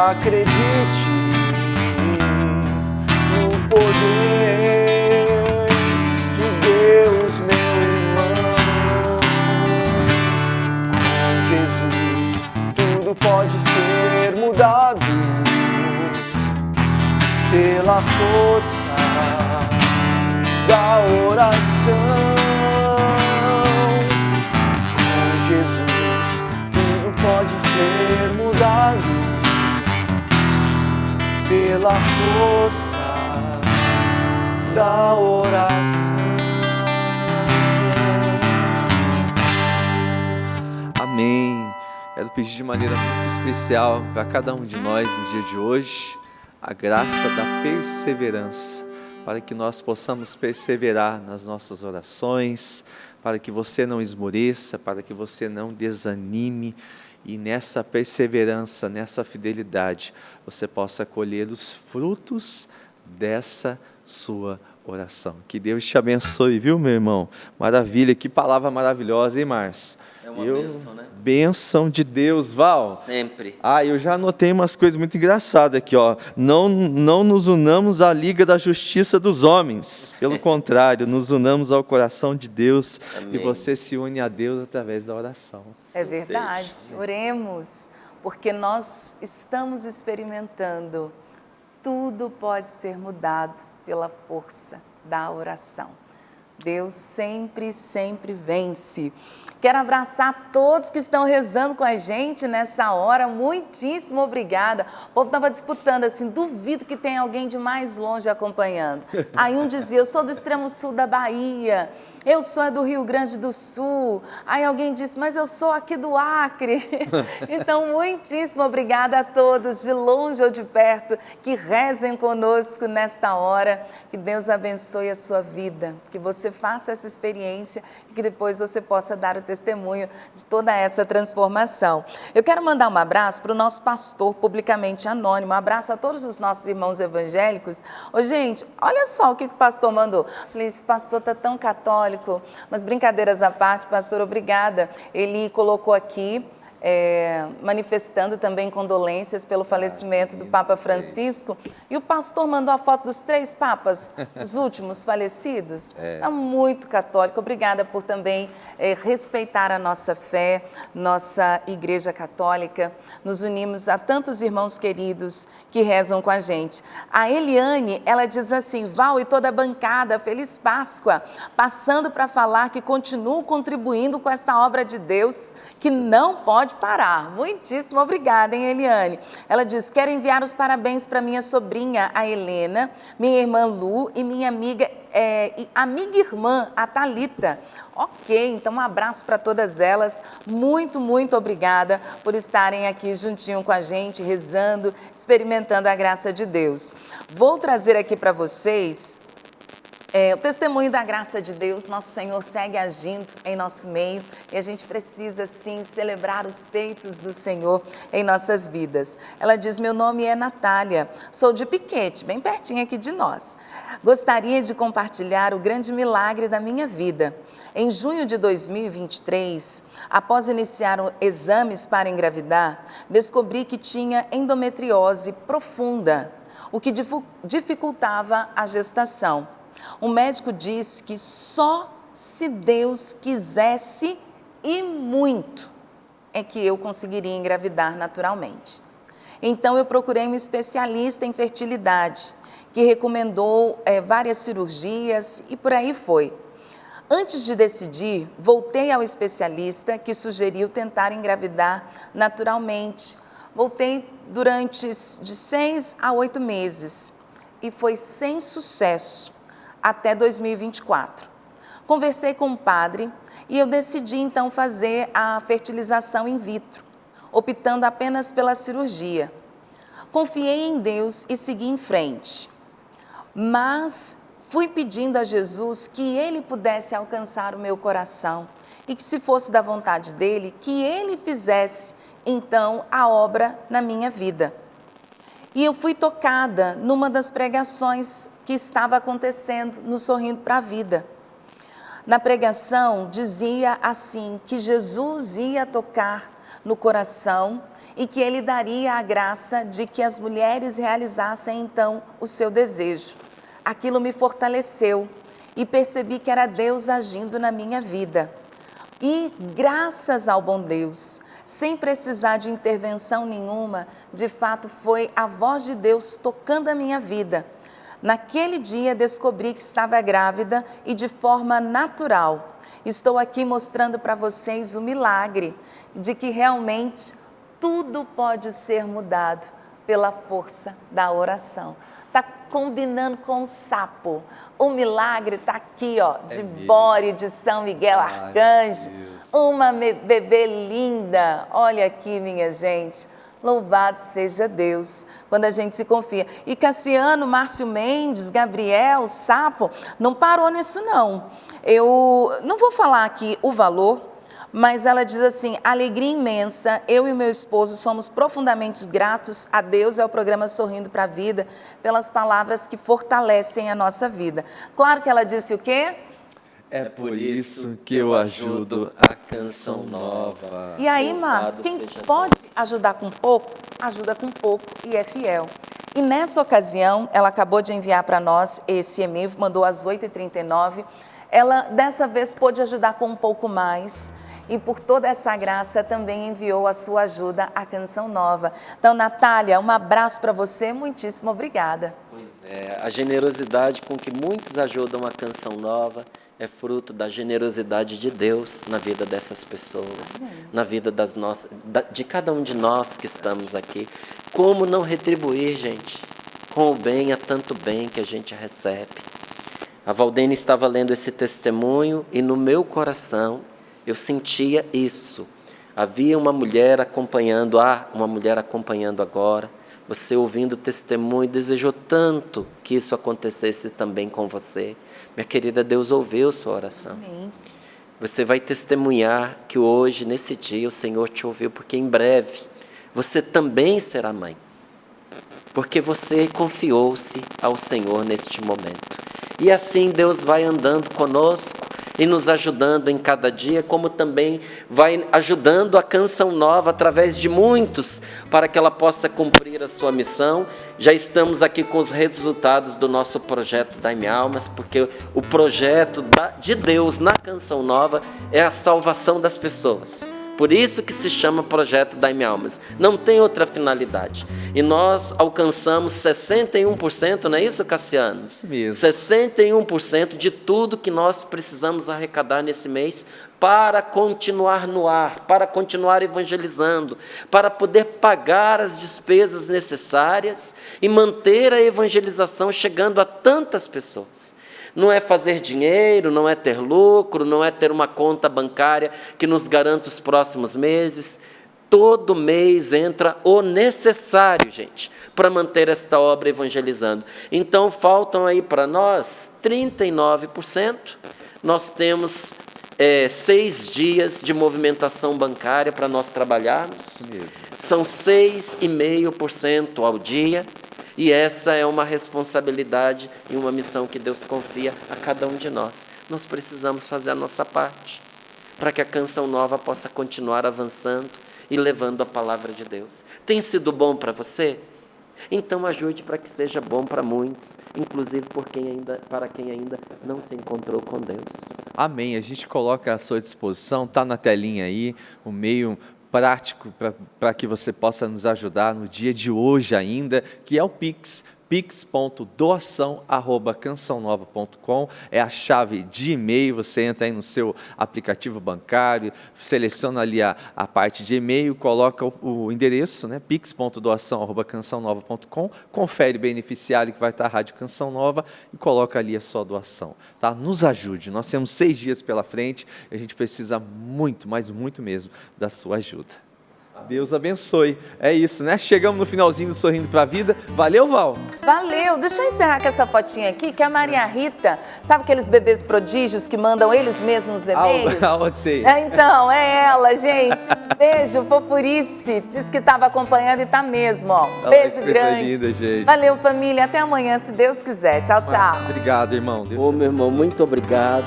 acredite no poder de Deus, meu irmão. Com Jesus, tudo pode ser mudado pela força da oração. Com Jesus, tudo pode ser mudado pela força da oração. Amém. Quero pedir de maneira muito especial para cada um de nós no dia de hoje a graça da perseverança, para que nós possamos perseverar nas nossas orações, para que você não esmoreça, para que você não desanime e nessa perseverança, nessa fidelidade, você possa colher os frutos dessa sua oração. Que Deus te abençoe, viu, meu irmão? Maravilha, que palavra maravilhosa, hein, Márcio? É uma bênção, né? Bênção de Deus, Val. Sempre. Eu já anotei umas coisas muito engraçadas aqui, ó. Não nos unamos à liga da justiça dos homens. Pelo contrário, nos unamos ao coração de Deus. Amém. E você se une a Deus através da oração. É verdade. Oremos, porque nós estamos experimentando. Tudo pode ser mudado pela força da oração. Deus sempre, sempre vence. Quero abraçar todos que estão rezando com a gente nessa hora. Muitíssimo obrigada. O povo estava disputando assim, duvido que tenha alguém de mais longe acompanhando. Aí um dizia, eu sou do extremo sul da Bahia. Eu sou do Rio Grande do Sul. Aí alguém disse, mas eu sou aqui do Acre. Então, muitíssimo obrigada a todos, de longe ou de perto, que rezem conosco nesta hora. Que Deus abençoe a sua vida, que você faça essa experiência e que depois você possa dar o testemunho de toda essa transformação. Eu quero mandar um abraço para o nosso pastor, publicamente anônimo. Um abraço a todos os nossos irmãos evangélicos. Ô, gente, olha só o que o pastor mandou. Falei, esse pastor está tão católico. Mas brincadeiras à parte, pastor, obrigada. Ele colocou aqui, manifestando também condolências pelo falecimento do Papa Francisco. E o pastor mandou a foto dos 3 papas, os últimos falecidos. É muito católico. Obrigada por também respeitar a nossa fé, nossa Igreja Católica. Nos unimos a tantos irmãos queridos que rezam com a gente. A Eliane, ela diz assim, Val e toda a bancada, Feliz Páscoa, passando para falar que continuo contribuindo com esta obra de Deus que não pode parar. Muitíssimo obrigada, hein, Eliane? Ela diz, quero enviar os parabéns para minha sobrinha, a Helena, minha irmã Lu e minha amiga irmã, a Thalita. Ok, então um abraço para todas elas. Muito, muito obrigada por estarem aqui juntinho com a gente, rezando, experimentando a graça de Deus. Vou trazer aqui para vocês o testemunho da graça de Deus. Nosso Senhor segue agindo em nosso meio e a gente precisa, sim, celebrar os feitos do Senhor em nossas vidas. Ela diz, meu nome é Natália, sou de Piquete, bem pertinho aqui de nós. Gostaria de compartilhar o grande milagre da minha vida. Em junho de 2023, após iniciar exames para engravidar, descobri que tinha endometriose profunda, o que dificultava a gestação. O médico disse que só se Deus quisesse e muito é que eu conseguiria engravidar naturalmente. Então eu procurei um especialista em fertilidade, que recomendou várias cirurgias e por aí foi. Antes de decidir, voltei ao especialista que sugeriu tentar engravidar naturalmente. Voltei durante de 6 a 8 meses e foi sem sucesso até 2024. Conversei com o padre e eu decidi então fazer a fertilização in vitro, optando apenas pela cirurgia. Confiei em Deus e segui em frente, mas fui pedindo a Jesus que Ele pudesse alcançar o meu coração e que, se fosse da vontade dEle, que Ele fizesse então a obra na minha vida. E eu fui tocada numa das pregações que estava acontecendo no Sorrindo para a Vida. Na pregação dizia assim, que Jesus ia tocar no coração e que Ele daria a graça de que as mulheres realizassem então o seu desejo. Aquilo me fortaleceu e percebi que era Deus agindo na minha vida. E graças ao bom Deus, sem precisar de intervenção nenhuma, de fato foi a voz de Deus tocando a minha vida. Naquele dia descobri que estava grávida e de forma natural. Estou aqui mostrando para vocês o milagre de que realmente tudo pode ser mudado pela força da oração. Está combinando com o sapo. O milagre está aqui, ó, de Bore, de São Miguel Arcanjo. Uma bebê linda. Olha aqui, minha gente. Louvado seja Deus, quando a gente se confia. E Cassiano, Márcio Mendes, Gabriel, Sapo, não parou nisso não. Eu não vou falar aqui o valor, mas ela diz assim, alegria imensa, eu e meu esposo somos profundamente gratos a Deus e ao programa Sorrindo para a Vida, pelas palavras que fortalecem a nossa vida. Claro que ela disse o quê? É por isso que eu ajudo a Canção Nova. E aí, Márcio, quem pode ajudar com pouco, ajuda com pouco e é fiel. E nessa ocasião, ela acabou de enviar para nós esse e-mail, mandou às 8h39. Ela, dessa vez, pôde ajudar com um pouco mais. E por toda essa graça também enviou a sua ajuda à Canção Nova. Então, Natália, um abraço para você, muitíssimo obrigada. Pois é, a generosidade com que muitos ajudam a Canção Nova é fruto da generosidade de Deus na vida dessas pessoas, na vida de cada um de nós que estamos aqui. Como não retribuir, gente? Com o bem, há tanto bem que a gente recebe. A Valdene estava lendo esse testemunho e no meu coração eu sentia isso. Havia uma mulher acompanhando, uma mulher acompanhando agora. Você ouvindo o testemunho, desejou tanto que isso acontecesse também com você. Minha querida, Deus ouviu sua oração. Amém. Você vai testemunhar que hoje, nesse dia, o Senhor te ouviu, porque em breve você também será mãe. Porque você confiou-se ao Senhor neste momento. E assim Deus vai andando conosco e nos ajudando em cada dia, como também vai ajudando a Canção Nova através de muitos, para que ela possa cumprir a sua missão. Já estamos aqui com os resultados do nosso projeto Dai-me Almas, porque o projeto de Deus na Canção Nova é a salvação das pessoas. Por isso que se chama Projeto Dai-me Almas. Não tem outra finalidade. E nós alcançamos 61%, não é isso, Cassiano? Isso mesmo. 61% de tudo que nós precisamos arrecadar nesse mês para continuar no ar, para continuar evangelizando, para poder pagar as despesas necessárias e manter a evangelização chegando a tantas pessoas. Não é fazer dinheiro, não é ter lucro, não é ter uma conta bancária que nos garanta os próximos meses. Todo mês entra o necessário, gente, para manter esta obra evangelizando. Então, faltam aí para nós 39%. Nós temos 6 dias de movimentação bancária para nós trabalharmos. São 6,5% ao dia. E essa é uma responsabilidade e uma missão que Deus confia a cada um de nós. Nós precisamos fazer a nossa parte para que a Canção Nova possa continuar avançando e levando a palavra de Deus. Tem sido bom para você? Então ajude para que seja bom para muitos, inclusive para quem ainda não se encontrou com Deus. Amém. A gente coloca à sua disposição, está na telinha aí, o meio prático para que você possa nos ajudar no dia de hoje ainda, que é o Pix, pix.doação@cançãonova.com, é a chave de e-mail. Você entra aí no seu aplicativo bancário, seleciona ali a parte de e-mail, coloca o endereço, né, pix.doação@cançãonova.com, confere o beneficiário que vai estar a Rádio Canção Nova e coloca ali a sua doação. Tá? Nos ajude, nós temos 6 dias pela frente e a gente precisa muito, mas muito mesmo, da sua ajuda. Deus abençoe. É isso, né? Chegamos no finalzinho do Sorrindo para a Vida. Valeu, Val? Valeu. Deixa eu encerrar com essa fotinha aqui, que a Maria Rita, sabe aqueles bebês prodígios que mandam eles mesmos os e-mails? Sei. Então, é ela, gente. Beijo, fofurice. Diz que estava acompanhando e tá mesmo, ó. Beijo grande. Linda, gente. Valeu, família. Até amanhã, se Deus quiser. Tchau, tchau. Obrigado, irmão. Ô, meu irmão, muito obrigado.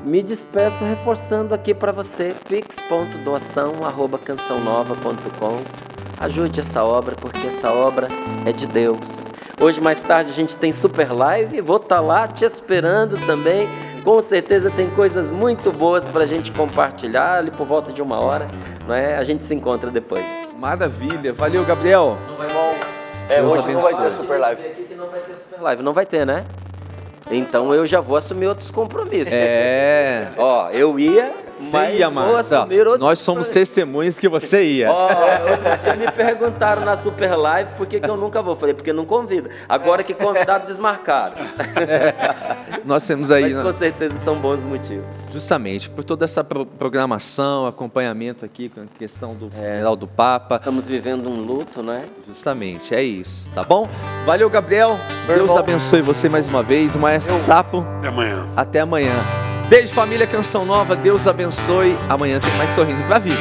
Me despeço reforçando aqui para você, pix.doação@cançãonova.com. Ajude essa obra, porque essa obra é de Deus. Hoje, mais tarde, a gente tem super live. Vou estar lá te esperando também. Com certeza tem coisas muito boas para a gente compartilhar ali por volta de 1 hora. Não é? A gente se encontra depois. Maravilha. Valeu, Gabriel. Não vai, bom? Hoje abençoe. Não vai ter super live. Não vai ter super live. Não vai ter, né? Então eu já vou assumir outros compromissos. Ó, eu ia, mas vou assumir outros. Nós somos testemunhas que você ia. Outro dia me perguntaram na Super Live por que eu nunca vou. Falei, porque não convida. Agora que convidaram, desmarcaram. Nós temos aí... Mas com certeza são bons motivos. Justamente, por toda essa programação, acompanhamento aqui com a questão do funeral do Papa. Estamos vivendo um luto, né? Justamente, é isso, tá bom? Valeu, Gabriel. Deus abençoe você mais uma vez. O Maestro Sapo. Até amanhã. Até amanhã. Beijo, família Canção Nova. Deus abençoe. Amanhã tem mais Sorrindo pra Vida.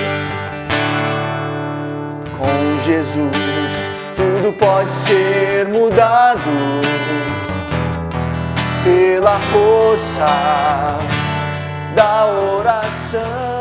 Com Jesus tudo pode ser mudado pela força da oração.